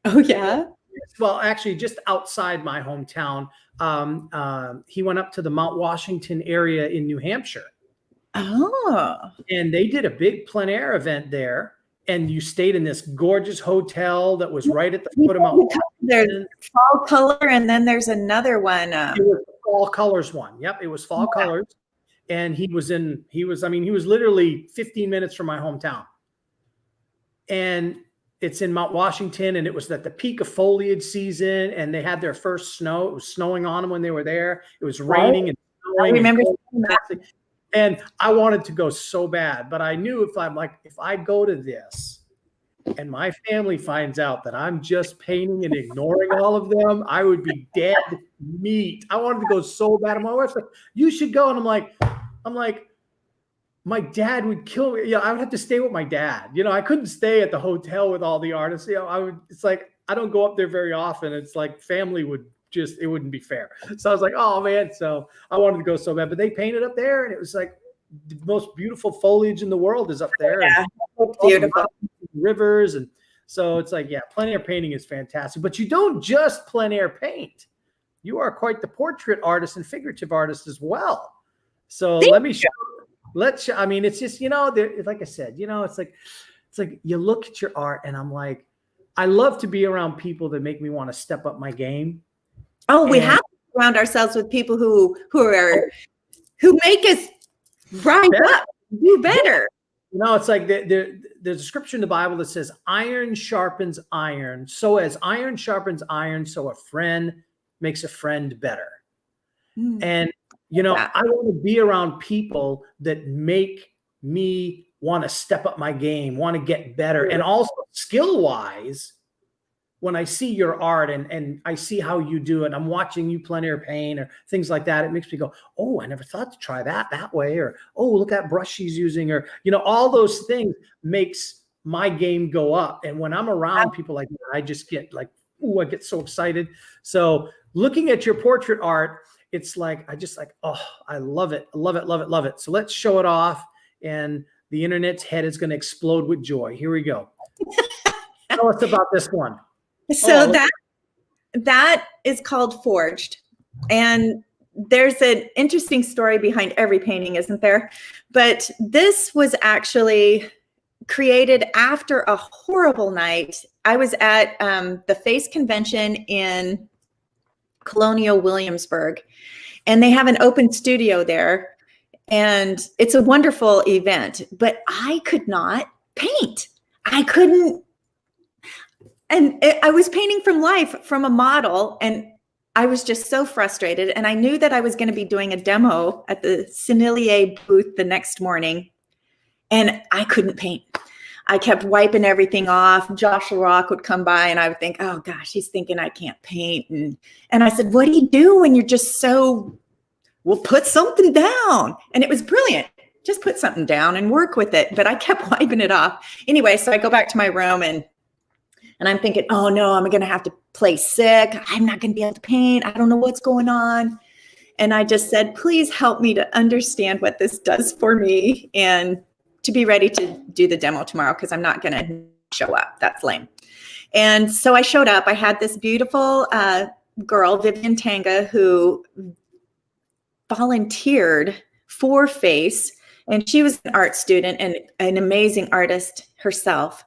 Oh yeah. Well, actually, just outside my hometown. He went up to the Mount Washington area in New Hampshire. Oh. And they did a big plein air event there. And you stayed in this gorgeous hotel that was right at the foot of Mount Washington. There's Fall Color, and then there's another one. It was the Fall Colors one. Yep, it was Fall Colors. And he was literally 15 minutes from my hometown. And it's in Mount Washington, and it was at the peak of foliage season, and they had their first snow. It was snowing on them when they were there. It was raining and snowing. I remember and I wanted to go so bad, but I knew if I go to this and my family finds out that I'm just painting and ignoring all of them, I would be dead meat. I wanted to go so bad. And my wife's like, you should go. And I'm like, my dad would kill me. I would have to stay with my dad. I couldn't stay at the hotel with all the artists. It's like, I don't go up there very often. It's like family it wouldn't be fair. So I was like, oh man. So I wanted to go so bad, but they painted up there, and it was like the most beautiful foliage in the world is up there. Yeah, and beautiful rivers. And so it's like, yeah, plein air painting is fantastic, but you don't just plein air paint. You are quite the portrait artist and figurative artist as well. So let me show. I mean, it's just, like I said, it's like you look at your art, and I'm like, I love to be around people that make me want to step up my game. Oh, we have to surround ourselves with people who make us rise up, do better. It's like there's a scripture in the Bible that says, iron sharpens iron. So as iron sharpens iron, so a friend makes a friend better. And, I want to be around people that make me want to step up my game, want to get better. And also skill-wise, when I see your art and I see how you do it, I'm watching you plein air paint or things like that, it makes me go, oh, I never thought to try that way. Or, oh, look at that brush she's using. Or, all those things makes my game go up. And when I'm around people like that, I just get like, ooh, I get so excited. So looking at your portrait art, it's like, oh, I love it. I love it, love it, love it. So let's show it off. And the internet's head is going to explode with joy. Here we go. Tell us about this one. So that is called Forged. And there's an interesting story behind every painting, isn't there? But this was actually created after a horrible night. I was at the Face Convention in Colonial Williamsburg, and they have an open studio there. And it's a wonderful event, but I could not paint. I couldn't. And I was painting from life, from a model, and I was just so frustrated. And I knew that I was going to be doing a demo at the Atelier booth the next morning, and I couldn't paint. I kept wiping everything off. Josh Rock would come by, and I would think, oh gosh, he's thinking I can't paint. And I said, what do you do when you're just so, well, put something down. And it was brilliant. Just put something down and work with it. But I kept wiping it off. Anyway, so I go back to my room, and I'm thinking, oh no, I'm going to have to play sick. I'm not going to be able to paint. I don't know what's going on. And I just said, please help me to understand what this does for me and to be ready to do the demo tomorrow, because I'm not going to show up. That's lame. And so I showed up. I had this beautiful girl, Vivian Tanga, who volunteered for Face. And she was an art student and an amazing artist herself.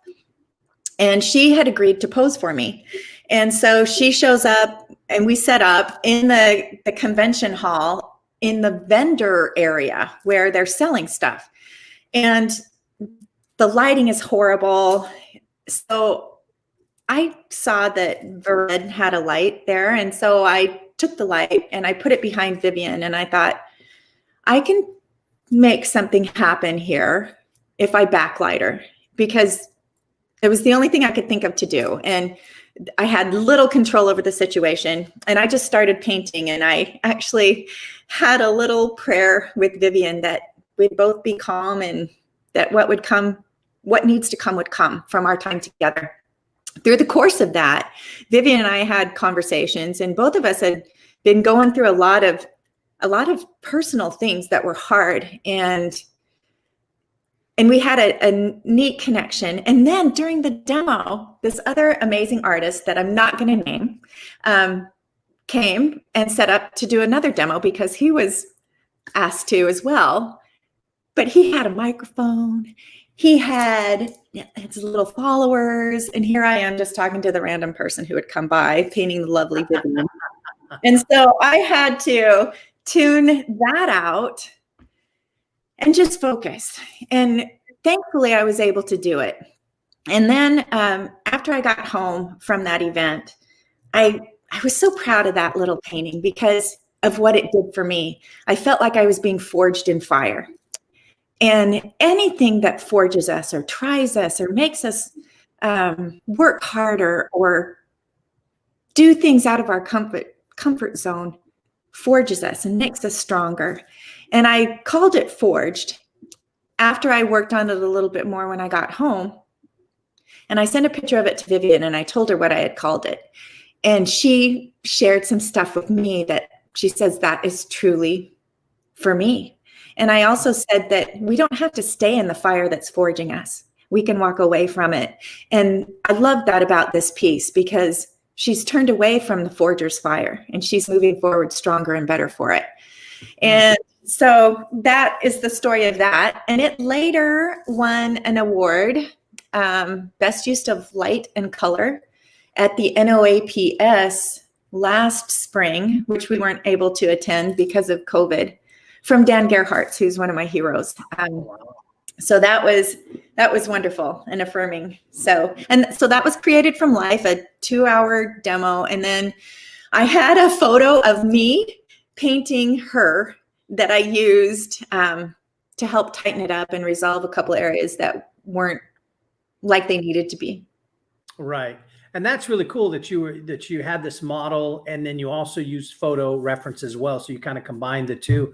And she had agreed to pose for me. And so she shows up, and we set up in the convention hall in the vendor area where they're selling stuff. And the lighting is horrible. So I saw that Vered had a light there. And so I took the light and I put it behind Vivian. And I thought, I can make something happen here if I backlight her, because it was the only thing I could think of to do. And I had little control over the situation. And I just started painting. And I actually had a little prayer with Vivian that we'd both be calm, and that what needs to come would come from our time together. Through the course of that, Vivian and I had conversations, and both of us had been going through a lot of personal things that were hard. And we had a neat connection. And then during the demo, this other amazing artist that I'm not going to name came and set up to do another demo, because he was asked to as well. But he had a microphone. He had his little followers. And here I am just talking to the random person who would come by, painting the lovely Vivian. And so I had to tune that out and just focus. And thankfully, I was able to do it. And then after I got home from that event, I was so proud of that little painting because of what it did for me. I felt like I was being forged in fire. And anything that forges us or tries us or makes us work harder or do things out of our comfort zone forges us and makes us stronger. And I called it Forged after I worked on it a little bit more when I got home. And I sent a picture of it to Vivian and I told her what I had called it. And she shared some stuff with me that she says that is truly for me. And I also said that we don't have to stay in the fire that's forging us. We can walk away from it. And I love that about this piece because she's turned away from the forger's fire and she's moving forward stronger and better for it. And so that is the story of that. And it later won an award, Best Use of Light and Color at the NOAPS last spring, which we weren't able to attend because of COVID, from Dan Gerhardt, who's one of my heroes. So that was wonderful and affirming. So that was created from life, a 2-hour demo. And then I had a photo of me painting her that I used to help tighten it up and resolve a couple areas that weren't like they needed to be. Right. And that's really cool that you had this model and then you also used photo reference as well. So you kind of combined the two.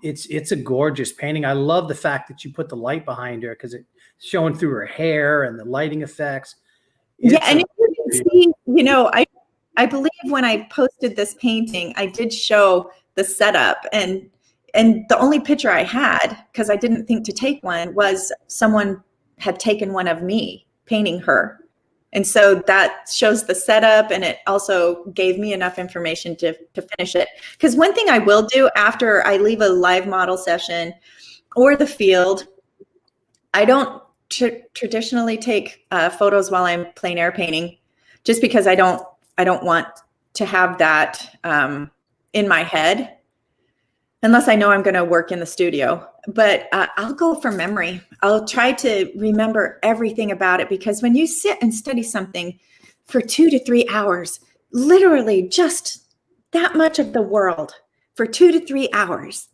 It's a gorgeous painting. I love the fact that you put the light behind her because it's showing through her hair and the lighting effects. And if you can see, I believe when I posted this painting, I did show the setup and the only picture I had, because I didn't think to take one, was someone had taken one of me painting her. And so that shows the setup, and it also gave me enough information to finish it. Because one thing I will do after I leave a live model session or the field, I don't traditionally take photos while I'm plein air painting, just because I don't want to have that in my head unless I know I'm going to work in the studio. But I'll go from memory. I'll try to remember everything about it, because when you sit and study something for 2 to 3 hours, literally just that much of the world for 2 to 3 hours,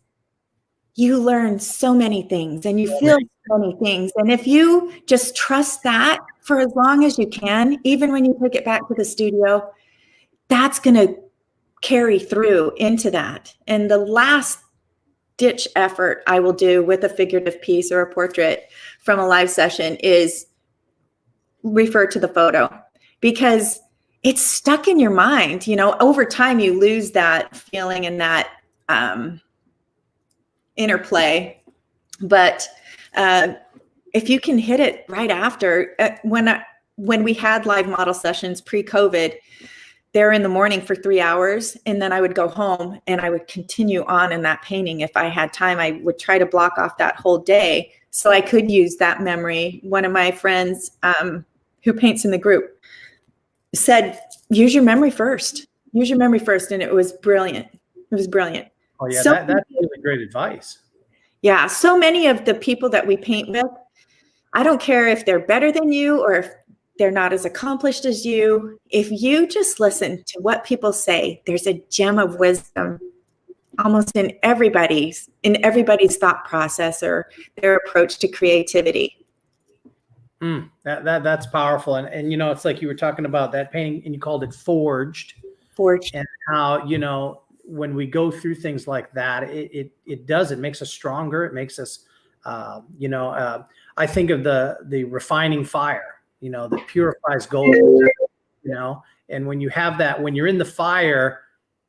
you learn so many things and you feel so many things. And if you just trust that for as long as you can, even when you take it back to the studio, that's going to carry through into that. And the last ditch effort I will do with a figurative piece or a portrait from a live session is refer to the photo, because it's stuck in your mind. Over time you lose that feeling and that interplay. But if you can hit it right after, when we had live model sessions pre-COVID, there in the morning for 3 hours, and then I would go home and I would continue on in that painting. If I had time, I would try to block off that whole day so I could use that memory. One of my friends who paints in the group said, use your memory first. Use your memory first. And it was brilliant. It was brilliant. Oh yeah, that's really great advice. Yeah, so many of the people that we paint with, I don't care if they're better than you or if they're not as accomplished as you. If you just listen to what people say, there's a gem of wisdom almost in everybody's thought process or their approach to creativity. That's powerful. And it's like you were talking about that painting and you called it Forged. And how, when we go through things like that, it makes us stronger. It makes us, I think of the refining fire, that purifies gold, and when you have that, when you're in the fire,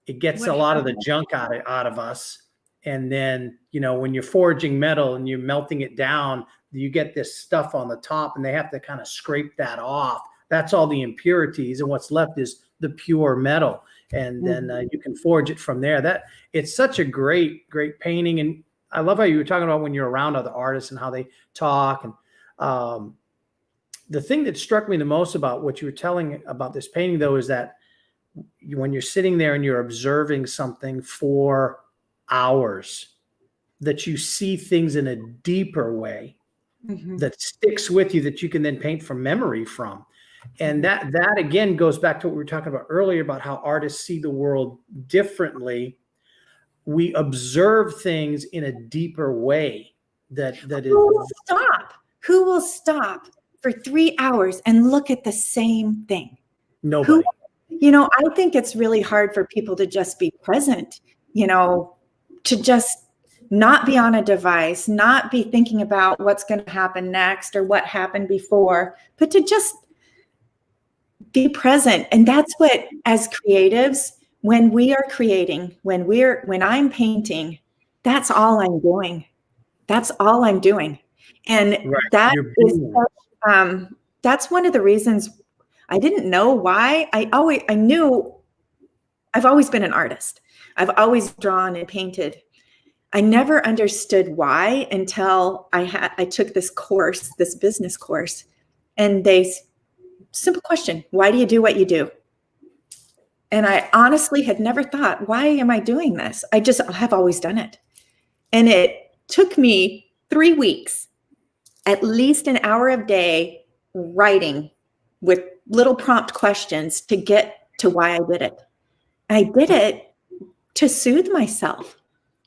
it gets a lot of the junk out of us. And then, when you're forging metal and you're melting it down, you get this stuff on the top and they have to kind of scrape that off. That's all the impurities. And what's left is the pure metal. And then you can forge it from there. It's such a great, great painting. And I love how you were talking about when you're around other artists and how they talk. And the thing that struck me the most about what you were telling about this painting, though, is that when you're sitting there and you're observing something for hours, that you see things in a deeper way that sticks with you, that you can then paint from memory from. And that again goes back to what we were talking about earlier about how artists see the world differently. We observe things in a deeper way. Who will stop for 3 hours and look at the same thing? Nobody. I think it's really hard for people to just be present, to just not be on a device, not be thinking about what's going to happen next or what happened before, but to just be present. And that's what, as creatives, when we are creating, when I'm painting, that's all I'm doing. That's all I'm doing. And that's one of the reasons I didn't know why. I knew I've always been an artist. I've always drawn and painted. I never understood why until I took this course, this business course, and simple question, why do you do what you do? And I honestly had never thought, why am I doing this? I just have always done it. And it took me 3 weeks, at least an hour a day, writing with little prompt questions to get to why I did it. I did it to soothe myself,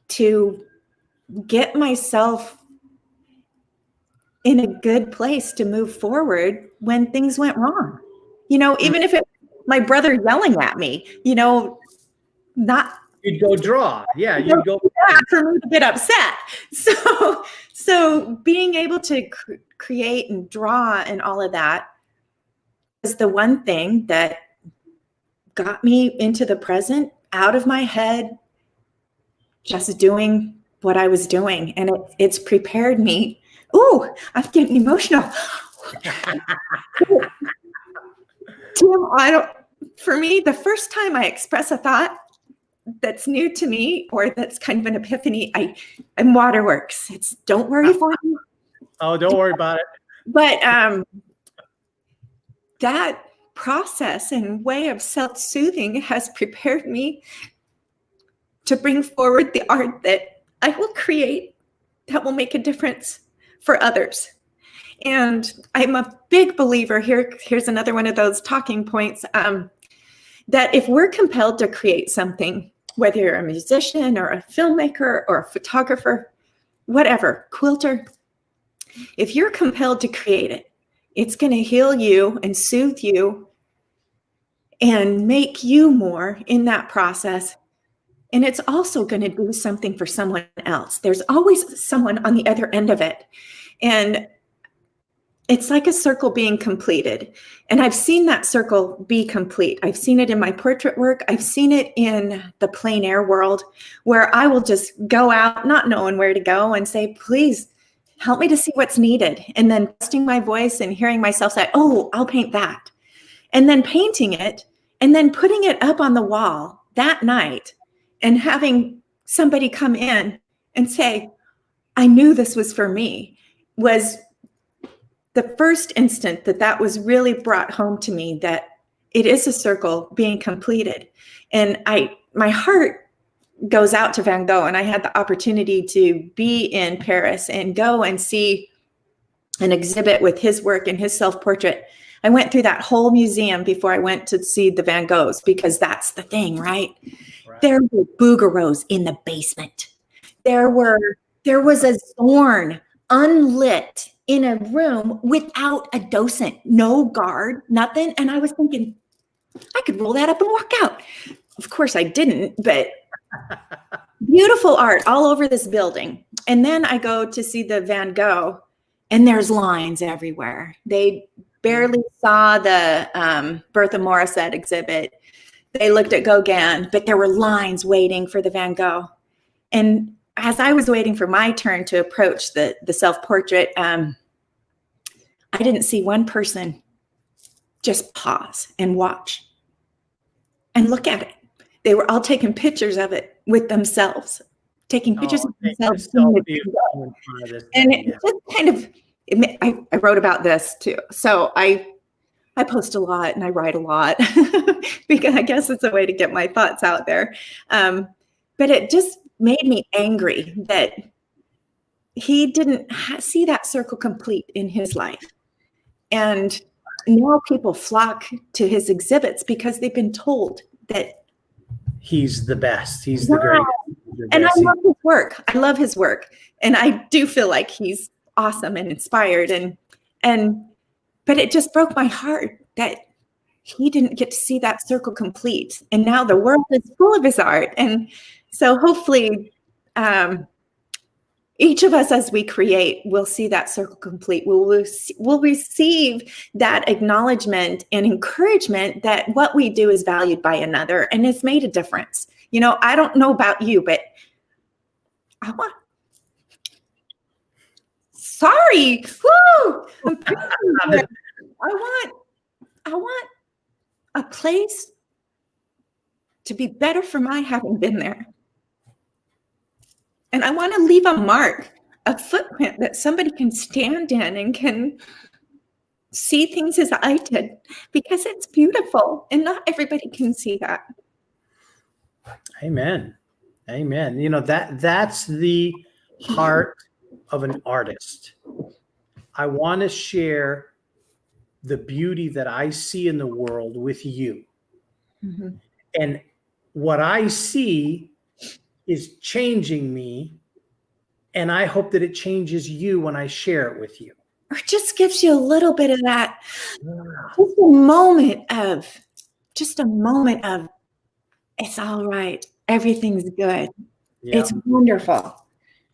to get myself in a good place to move forward when things went wrong. Even if my brother yelling at me, not. You'd go draw. Yeah, you'd go. For me to get upset. So being able to create and draw and all of that is the one thing that got me into the present, out of my head, just doing what I was doing. And it's prepared me. Ooh, I'm getting emotional. Tim, for me, the first time I express a thought that's new to me or that's kind of an epiphany, I'm waterworks. It's don't worry for me. Oh, don't worry about it. But that process and way of self-soothing has prepared me to bring forward the art that I will create that will make a difference for others. And I'm a big believer here's another one of those talking points, that if we're compelled to create something, whether you're a musician or a filmmaker or a photographer, whatever, quilter, if you're compelled to create it, it's going to heal you and soothe you and make you more in that process. And it's also going to do something for someone else. There's always someone on the other end of it. And it's like a circle being completed. And I've seen that circle be complete. I've seen it in my portrait work. I've seen it in the plein air world, where I will just go out, not knowing where to go, and say, please help me to see what's needed. And then trusting my voice and hearing myself say, oh, I'll paint that. And then painting it and then putting it up on the wall that night and having somebody come in and say, I knew this was for me, was the first instant that was really brought home to me, that it is a circle being completed. And my heart goes out to Van Gogh, and I had the opportunity to be in Paris and go and see an exhibit with his work and his self-portrait. I went through that whole museum before I went to see the Van Goghs, because that's the thing, right? There were bouguereaus in the basement. There was a Zorn unlit in a room without a docent, no guard, nothing. And I was thinking, I could roll that up and walk out. Of course I didn't, but beautiful art all over this building. And then I go to see the Van Gogh, and there's lines everywhere. They barely saw the Bertha Morisset exhibit. They looked at Gagnon, but there were lines waiting for the Van Gogh. And as I was waiting for my turn to approach the self-portrait, I didn't see one person just pause and watch and look at it. They were all taking pictures of it with themselves, taking pictures of themselves. And it just kind of, I wrote about this too. So I post a lot and I write a lot because I guess it's a way to get my thoughts out there. But it just made me angry that he didn't see that circle complete in his life. And now people flock to his exhibits because they've been told that he's the best. He's the greatest. And I love his work. I love his work. And I do feel like he's awesome and inspired. But it just broke my heart that he didn't get to see that circle complete. And now the world is full of his art. And so hopefully each of us as we create will see that circle complete. We'll receive that acknowledgement and encouragement that what we do is valued by another and it's made a difference. You know, I don't know about you, but I want, sorry, woo! I want a place to be better for my having been there. And I want to leave a mark, a footprint that somebody can stand in and can see things as I did, because it's beautiful and not everybody can see that. Amen. Amen. You know, that's the heart of an artist. I want to share the beauty that I see in the world with you. Mm-hmm. And what I see is changing me. And I hope that it changes you when I share it with you. Or it just gives you a little bit of that, just a moment of, it's all right. Everything's good. Yeah. It's wonderful.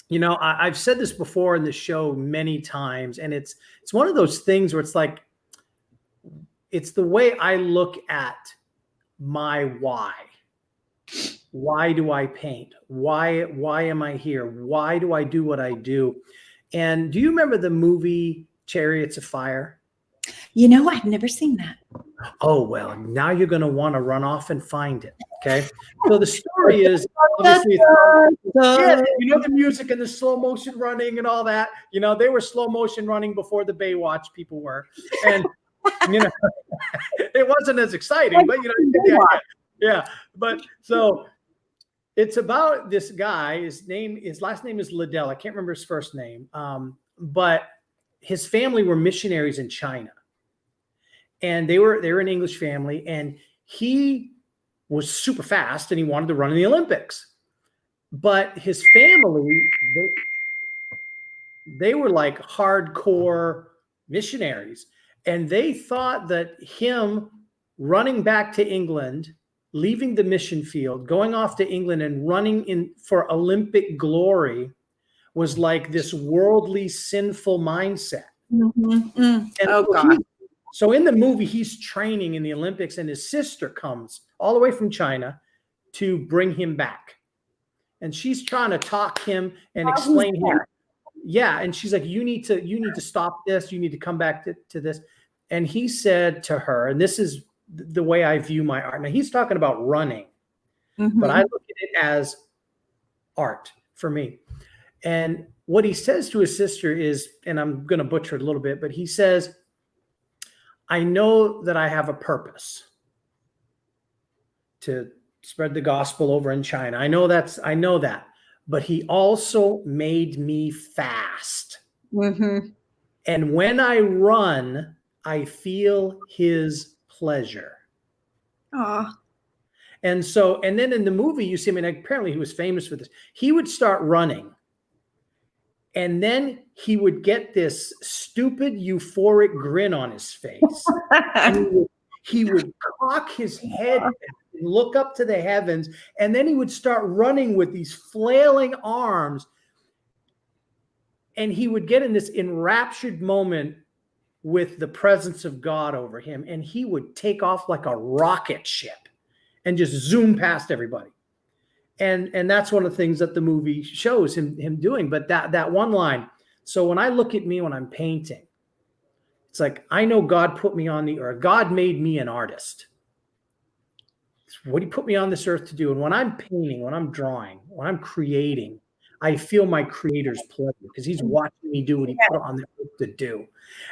You know, I've said this before in the show many times, and it's one of those things where it's like, it's the way I look at my why. Why do I paint? Why am I here? Why do I do what I do? And do you remember the movie Chariots of Fire? You know, I've never seen that. Oh, well, now you're going to want to run off and find it. Okay. So the story is, obviously, yeah, you know, the music and the slow motion running and all that. You know, they were slow motion running before the Baywatch people were. And, you know, it wasn't as exciting, but, you know, yeah. But so it's about this guy. His last name is Liddell. I can't remember his first name. But his family were missionaries in China. And they were an English family, and he was super fast and he wanted to run in the Olympics. But his family, they were like hardcore missionaries. And they thought that him running back to England, leaving the mission field, going off to England and running in for Olympic glory was like this worldly, sinful mindset. Mm-hmm. And oh, God. So in the movie, he's training in the Olympics, and his sister comes all the way from China to bring him back. And she's trying to talk him and explain him. Yeah. And she's like, you need to stop this. You need to come back to this. And he said to her, and this is the way I view my art. Now he's talking about running, but I look at it as art for me. And what he says to his sister is, and I'm going to butcher it a little bit, but he says, I know that I have a purpose to spread the gospel over in China. I know that, but he also made me fast. Mm-hmm. And when I run, I feel his pleasure. Aww. And then in the movie, you see, I mean, apparently he was famous for this. He would start running, and then he would get this stupid, euphoric grin on his face. he would cock his head and look up to the heavens, and then he would start running with these flailing arms. And he would get in this enraptured moment with the presence of God over him, and he would take off like a rocket ship and just zoom past everybody. And that's one of the things that the movie shows him doing. But that one line. So when I look at me when I'm painting, it's like, I know God put me on the earth. God made me an artist. It's what he put me on this earth to do. And when I'm painting, when I'm drawing, when I'm creating, I feel my creator's pleasure because he's watching me do what he put on the earth to do.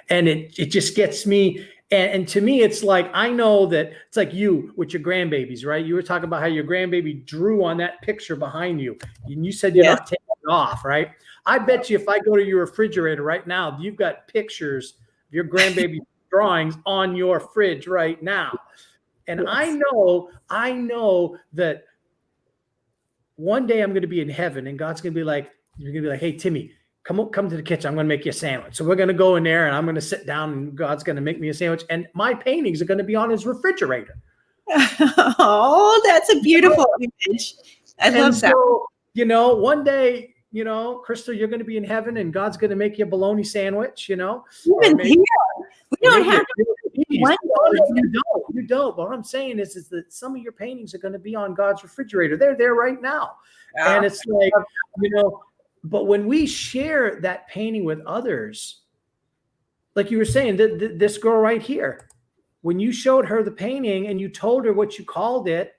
And it just gets me. And to me, it's like, I know that it's like you with your grandbabies, right? You were talking about how your grandbaby drew on that picture behind you. And you said you're not taking it off, right? I bet you if I go to your refrigerator right now, you've got pictures of your grandbaby drawings on your fridge right now. And Yes. I know that one day I'm going to be in heaven and God's going to be like, you're going to be like, hey, Timmy, come to the kitchen. I'm going to make you a sandwich. So we're going to go in there and I'm going to sit down and God's going to make me a sandwich. And my paintings are going to be on his refrigerator. Oh, that's a beautiful image. I love that. So, one day, Krystal, you're going to be in heaven and God's going to make you a bologna sandwich, Even maybe, here, we don't have one you don't. But what I'm saying is that some of your paintings are going to be on God's refrigerator. They're there right now. Yeah. And it's like, but when we share that painting with others, like you were saying, this girl right here, when you showed her the painting and you told her what you called it,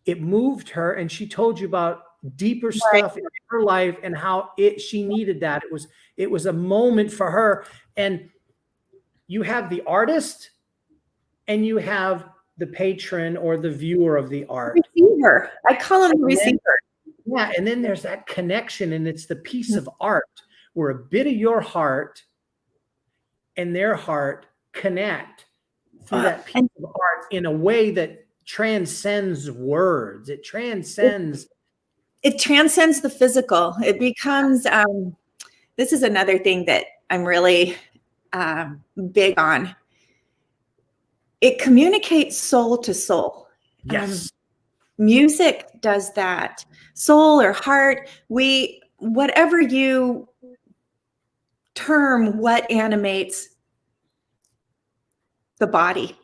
it moved her and she told you about deeper stuff in her life and how she needed that. It was a moment for her. And you have the artist and you have the patron or the viewer of the art. Receiver. I call him the receiver. Yeah. And then there's that connection, and it's the piece of art where a bit of your heart and their heart connect through that piece of art in a way that transcends words. It transcends the physical. It becomes, this is another thing that I'm really big on. It communicates soul to soul. Yes. Music does that. Soul or heart, whatever you term what animates the body.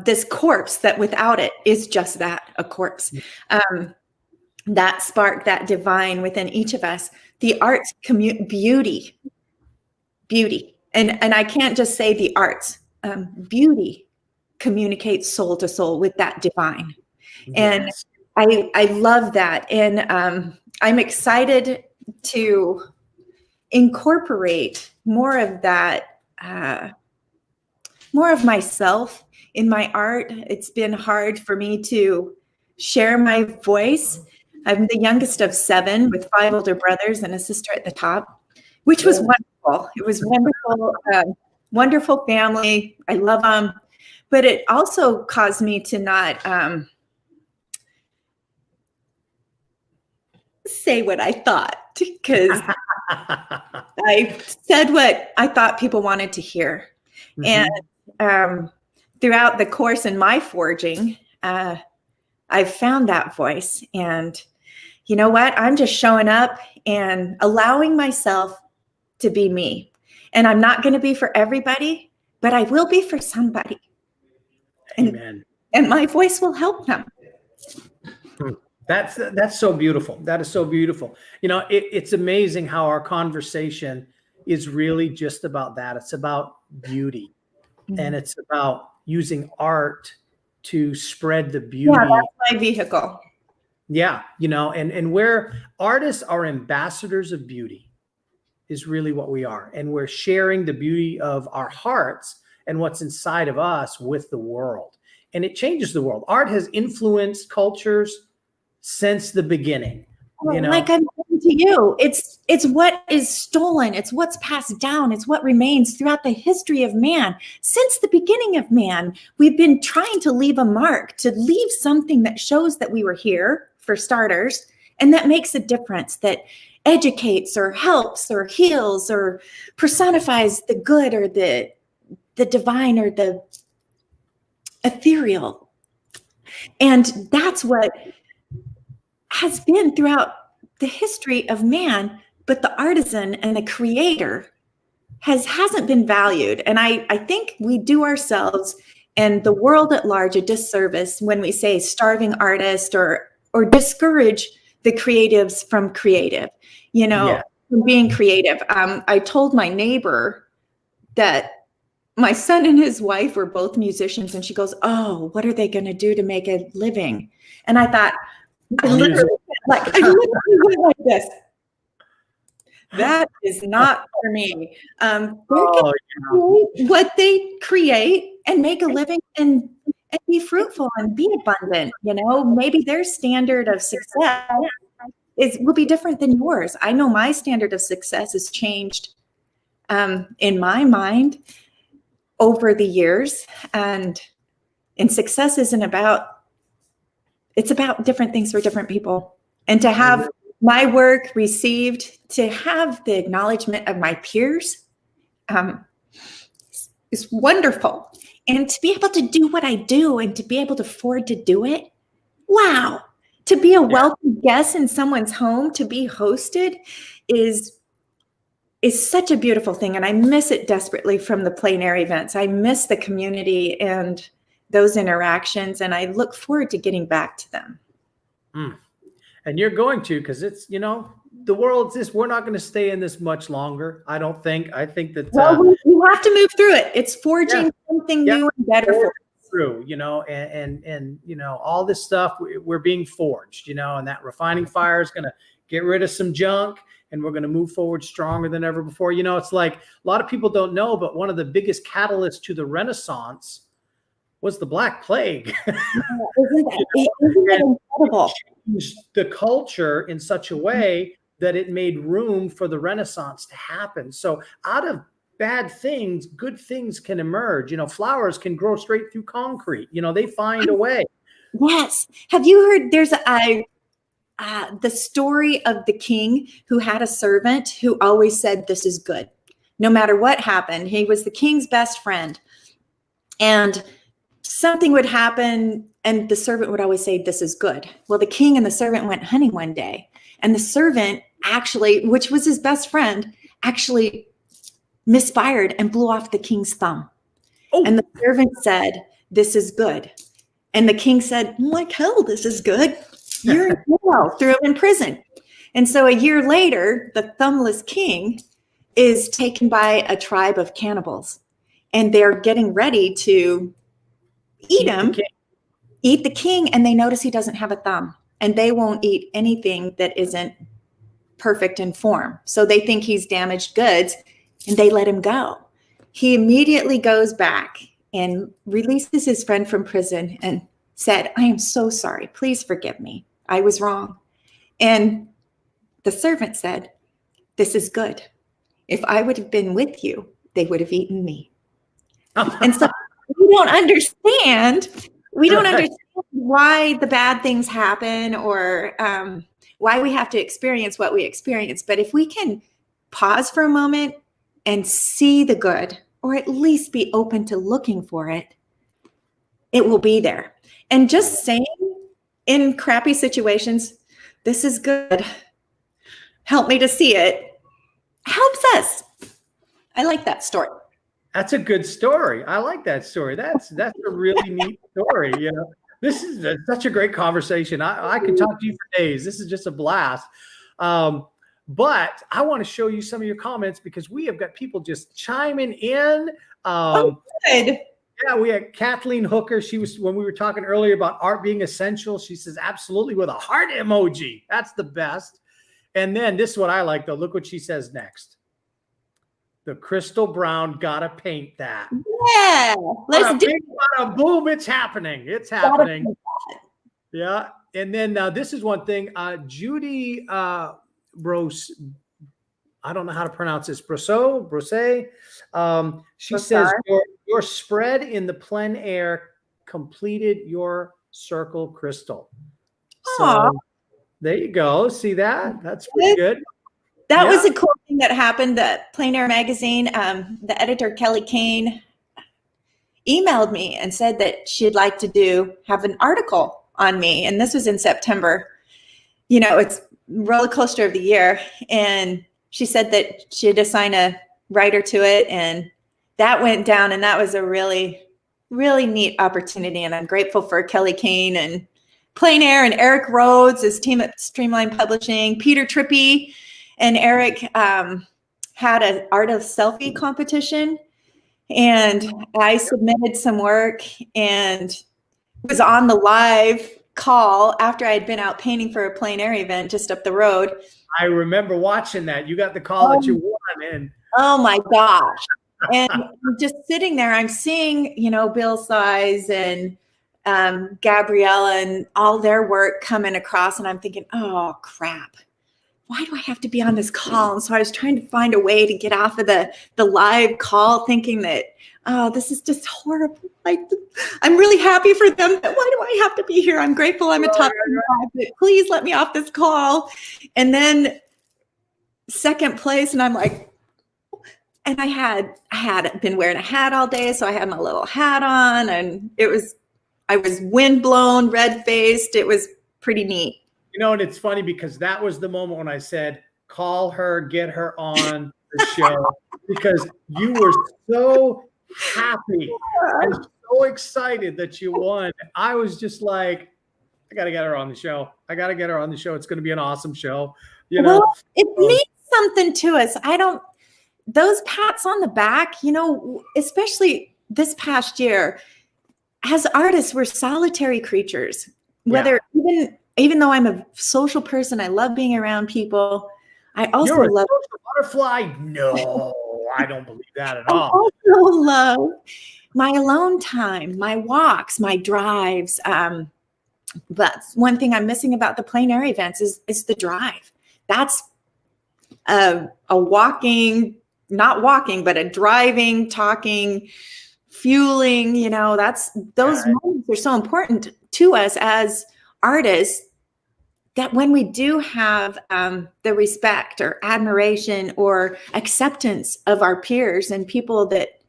This corpse that without it is just that, a corpse. That spark, that divine within each of us, the arts, beauty. And I can't just say the arts, beauty communicates soul to soul with that divine. And Yes. I love that. And I'm excited to incorporate more of that, more of myself in my art. It's been hard for me to share my voice. I'm the youngest of 7 with 5 older brothers and a sister at the top, which was wonderful. It was wonderful, wonderful family. I love them. But it also caused me to not say what I thought, because I said what I thought people wanted to hear. And throughout the course in my forging, I've found that voice. And you know what? I'm just showing up and allowing myself to be me. And I'm not going to be for everybody, but I will be for somebody. Amen. And my voice will help them. That's so beautiful. That is so beautiful. It's amazing how our conversation is really just about that. It's about beauty, and it's about using art to spread the beauty. Yeah, that's my vehicle. Yeah, and where artists are ambassadors of beauty is really what we are. And we're sharing the beauty of our hearts and what's inside of us with the world. And it changes the world. Art has influenced cultures since the beginning. Like I'm saying to you, it's what is stolen. It's what's passed down. It's what remains throughout the history of man. Since the beginning of man, we've been trying to leave a mark, to leave something that shows that we were here, for starters, and that makes a difference, that educates or helps or heals or personifies the good or the divine or the ethereal. And that's what has been throughout the history of man, but the artisan and the creator hasn't been valued. And I think we do ourselves and the world at large a disservice when we say starving artist or discourage the creatives from creative, from being creative. I told my neighbor that my son and his wife were both musicians, and she goes, "Oh, what are they going to do to make a living?" And I thought, literally, like this. That is not for me. What they create and make a living and be fruitful and be abundant. Maybe their standard of success will be different than yours. I know my standard of success has changed in my mind. over the years. And success isn't about, it's about different things for different people. And to have my work received, to have the acknowledgement of my peers, is wonderful. And to be able to do what I do and to be able to afford to do it, wow. To be a welcome guest in someone's home, to be hosted is such a beautiful thing. And I miss it desperately from the plein air events. I miss the community and those interactions, and I look forward to getting back to them. And you're going to, because it's, the world's this, we're not going to stay in this much longer. I don't think. I think that you have to move through it. It's forging something new and better for us. Through, and all this stuff, we're being forged, and that refining fire is going to get rid of some junk, and we're going to move forward stronger than ever before. It's like a lot of people don't know, but one of the biggest catalysts to the Renaissance was the Black Plague. Isn't that incredible? The culture in such a way that it made room for the Renaissance to happen. So out of bad things, good things can emerge. Flowers can grow straight through concrete. They find a way. Yes. Have you heard there's the story of the king who had a servant who always said, "This is good." No matter what happened, he was the king's best friend. And something would happen and the servant would always say, "This is good." Well, the king and the servant went hunting one day, and the servant actually, which was his best friend, actually misfired and blew off the king's thumb. Oh. And the servant said, "This is good." And the king said, "Like hell, this is good. You're in jail." Threw him in prison. And so a year later, the thumbless king is taken by a tribe of cannibals, and they're getting ready to eat the king, and they notice he doesn't have a thumb, and they won't eat anything that isn't perfect in form. So they think he's damaged goods, and they let him go. He immediately goes back and releases his friend from prison and said, "I am so sorry. Please forgive me. I was wrong." And the servant said, "This is good. If I would have been with you, they would have eaten me." And so we don't understand why the bad things happen, or why we have to experience what we experience. But if we can pause for a moment and see the good, or at least be open to looking for it, it will be there. And just saying in crappy situations, "This is good. Help me to see it," helps us. I like that story. That's a good story. I like that story. That's a really neat story. This is such a great conversation. I could talk to you for days. This is just a blast. But I want to show you some of your comments, because we have got people just chiming in. Good. Yeah, we had Kathleen Hooker. She was, when we were talking earlier about art being essential, she says, absolutely, with a heart emoji. That's the best. And then this is what I like, though. Look what she says next. The Krystal Brown, gotta paint that. Yeah, let's do it. Boom, it's happening. It's happening. Yeah. And then this is one thing. Judy Bros, I don't know how to pronounce this. Brose. She says, your spread in the plein air completed your circle, Krystal. So there you go. See that? That's pretty good. That was a cool thing that happened. The Plein Air magazine, the editor, Kelly Kane, emailed me and said that she'd like to have an article on me. And this was in September. It's roller coaster of the year. And she said that she'd assign a writer to it. And that went down. And that was a really, really neat opportunity. And I'm grateful for Kelly Kane and Plein Air and Eric Rhodes, his team at Streamline Publishing, Peter Trippy. And Eric had an art of selfie competition, and I submitted some work and was on the live call after I had been out painting for a plein air event just up the road. I remember watching that. You got the call that you won. And oh my gosh. And I'm just sitting there, I'm seeing, Bill Size and Gabriella and all their work coming across, and I'm thinking, oh crap. Why do I have to be on this call? And so I was trying to find a way to get off of the live call, thinking that oh, this is just horrible. Like, I'm really happy for them. But why do I have to be here? I'm grateful I'm a top 25, but please let me off this call. And then second place, and I'm like, and I had been wearing a hat all day, so I had my little hat on, and I was windblown, red faced. It was pretty neat. You know, and it's funny because that was the moment when I said, call her, get her on the show, because you were so happy and so excited that you won. I was just like, I got to get her on the show. I got to get her on the show. It's going to be an awesome show. You know, well, it means something to us. Those pats on the back, you know, especially this past year, as artists, we're solitary creatures. Whether even though I'm a social person, I love being around people. I also You're a love social butterfly. No, I don't believe that at all. I also love my alone time, my walks, my drives. But one thing I'm missing about the plein air events is the drive. That's a walking, not walking, but a driving, talking, fueling. You know, those moments are so important to us as artists, that when we do have the respect or admiration or acceptance of our peers and people that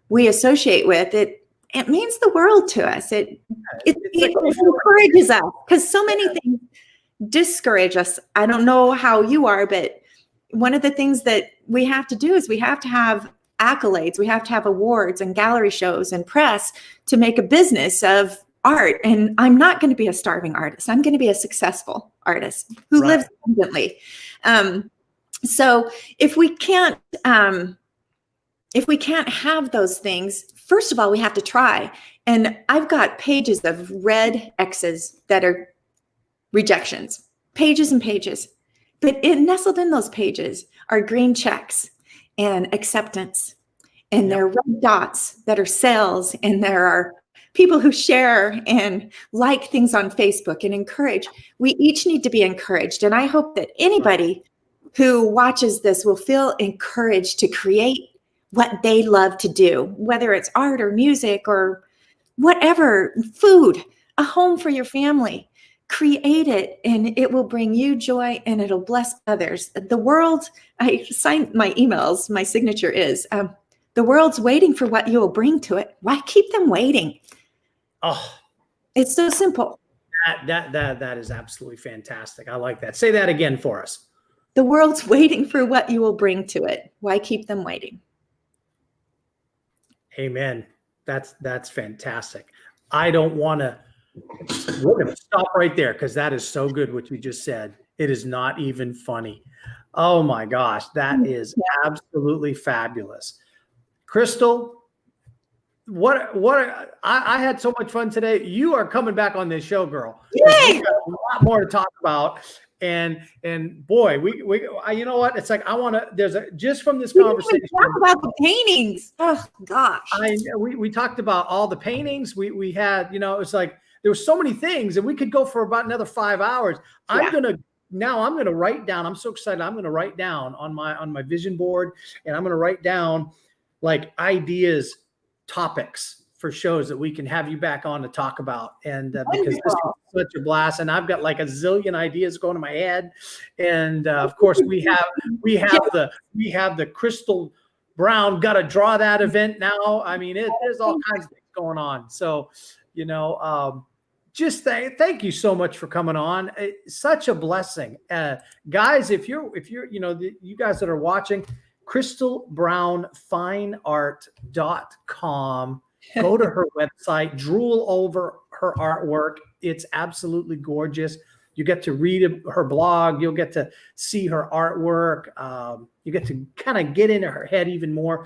we associate with, it means the world to us. It encourages us, because so many things discourage us. I don't know how you are, but one of the things that we have to do is we have to have accolades. We have to have awards and gallery shows and press to make a business of art. And I'm not going to be a starving artist. I'm going to be a successful artist who lives abundantly. So if we can't have those things, first of all, we have to try. And I've got pages of red X's that are rejections, pages and pages. But nestled in those pages are green checks and acceptance. And there are red dots that are sales. And there are people who share and like things on Facebook and encourage. We each need to be encouraged. And I hope that anybody who watches this will feel encouraged to create what they love to do, whether it's art or music or whatever, food, a home for your family. Create it, and it will bring you joy, and it'll bless others. The world, I sign my emails, my signature is, the world's waiting for what you will bring to it. Why keep them waiting? Oh, it's so simple. That is absolutely fantastic. I like that. Say that again for us. The world's waiting for what you will bring to it. Why keep them waiting? Amen. That's fantastic. I don't want to. We're going to stop right there, because that is so good what you just said. It is not even funny. Oh my gosh, that is absolutely fabulous. Krystal, I had so much fun today. You are coming back on this show, girl. We got a lot more to talk about. And boy, we you know what? It's like just from this conversation. Talk about the paintings. Oh gosh. We talked about all the paintings. We had, you know, it was like there were so many things, and we could go for about another 5 hours. I'm gonna write down. I'm so excited. I'm gonna write down on my vision board, and I'm gonna write down like ideas, topics for shows that we can have you back on to talk about. And because this is such a blast, and I've got like a zillion ideas going in my head. And of course we have the Krystal Brown Gotta Draw That event now. I mean, there's all kinds of things going on. So, you know, just thank you so much for coming on. It's such a blessing. Guys, if you're, you know, you guys that are watching, krystalbrownfineart.com. Go to her website, drool over her artwork. It's absolutely gorgeous. You get to read her blog. You'll get to see her artwork. You get to kind of get into her head even more.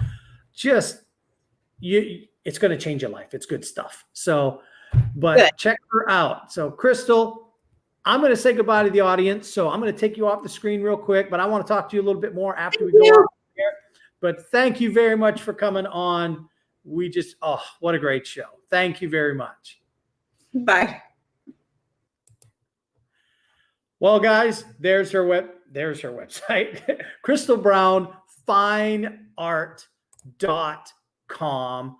It's going to change your life. It's good stuff. So, but check her out. So Krystal, I'm going to say goodbye to the audience. So I'm going to take you off the screen real quick, but I want to talk to you a little bit more after we go off here. But thank you very much for coming on. What a great show. Thank you very much. Bye. Well, guys, there's her website, krystalbrownfineart.com. untitled.com.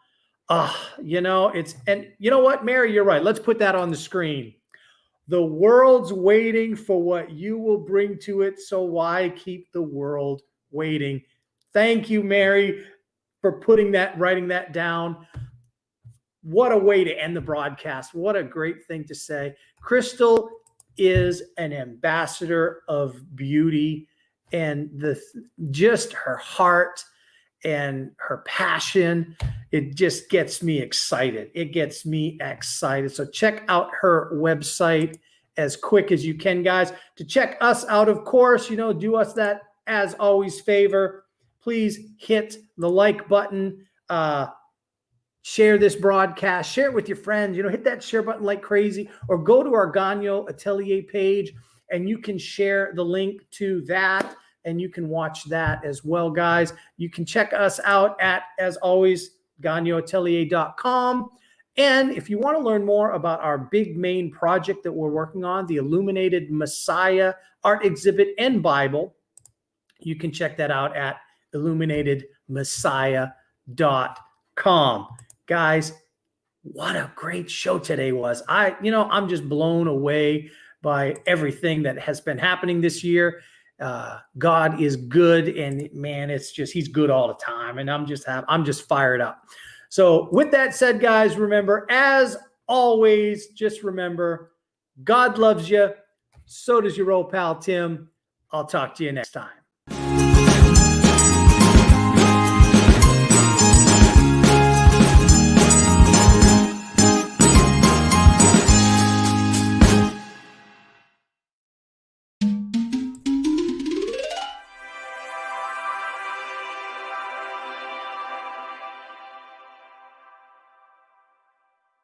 You know, and you know what, Mary, you're right. Let's put that on the screen. The world's waiting for what you will bring to it, so why keep the world waiting? Thank you, Mary, for writing that down. What a way to end the broadcast. What a great thing to say. Krystal is an ambassador of beauty, and just her heart and her passion, it just gets me excited. It gets me excited. So check out her website as quick as you can, guys. To check us out, of course, you know, do us that, as always, favor. Please hit the like button. Share this broadcast. Share it with your friends. You know, hit that share button like crazy. Or go to our Gagnon Atelier page, and you can share the link to that, and you can watch that as well, guys. You can check us out at, as always, GagnonAtelier.com. And if you want to learn more about our big main project that we're working on, the Illuminated Messiah Art Exhibit and Bible, you can check that out at illuminatedmessiah.com. Guys, what a great show today was. I'm just blown away by everything that has been happening this year. God is good, and man, he's good all the time. And I'm just fired up. So with that said, guys, remember, as always, just remember, God loves you. So does your old pal, Tim. I'll talk to you next time.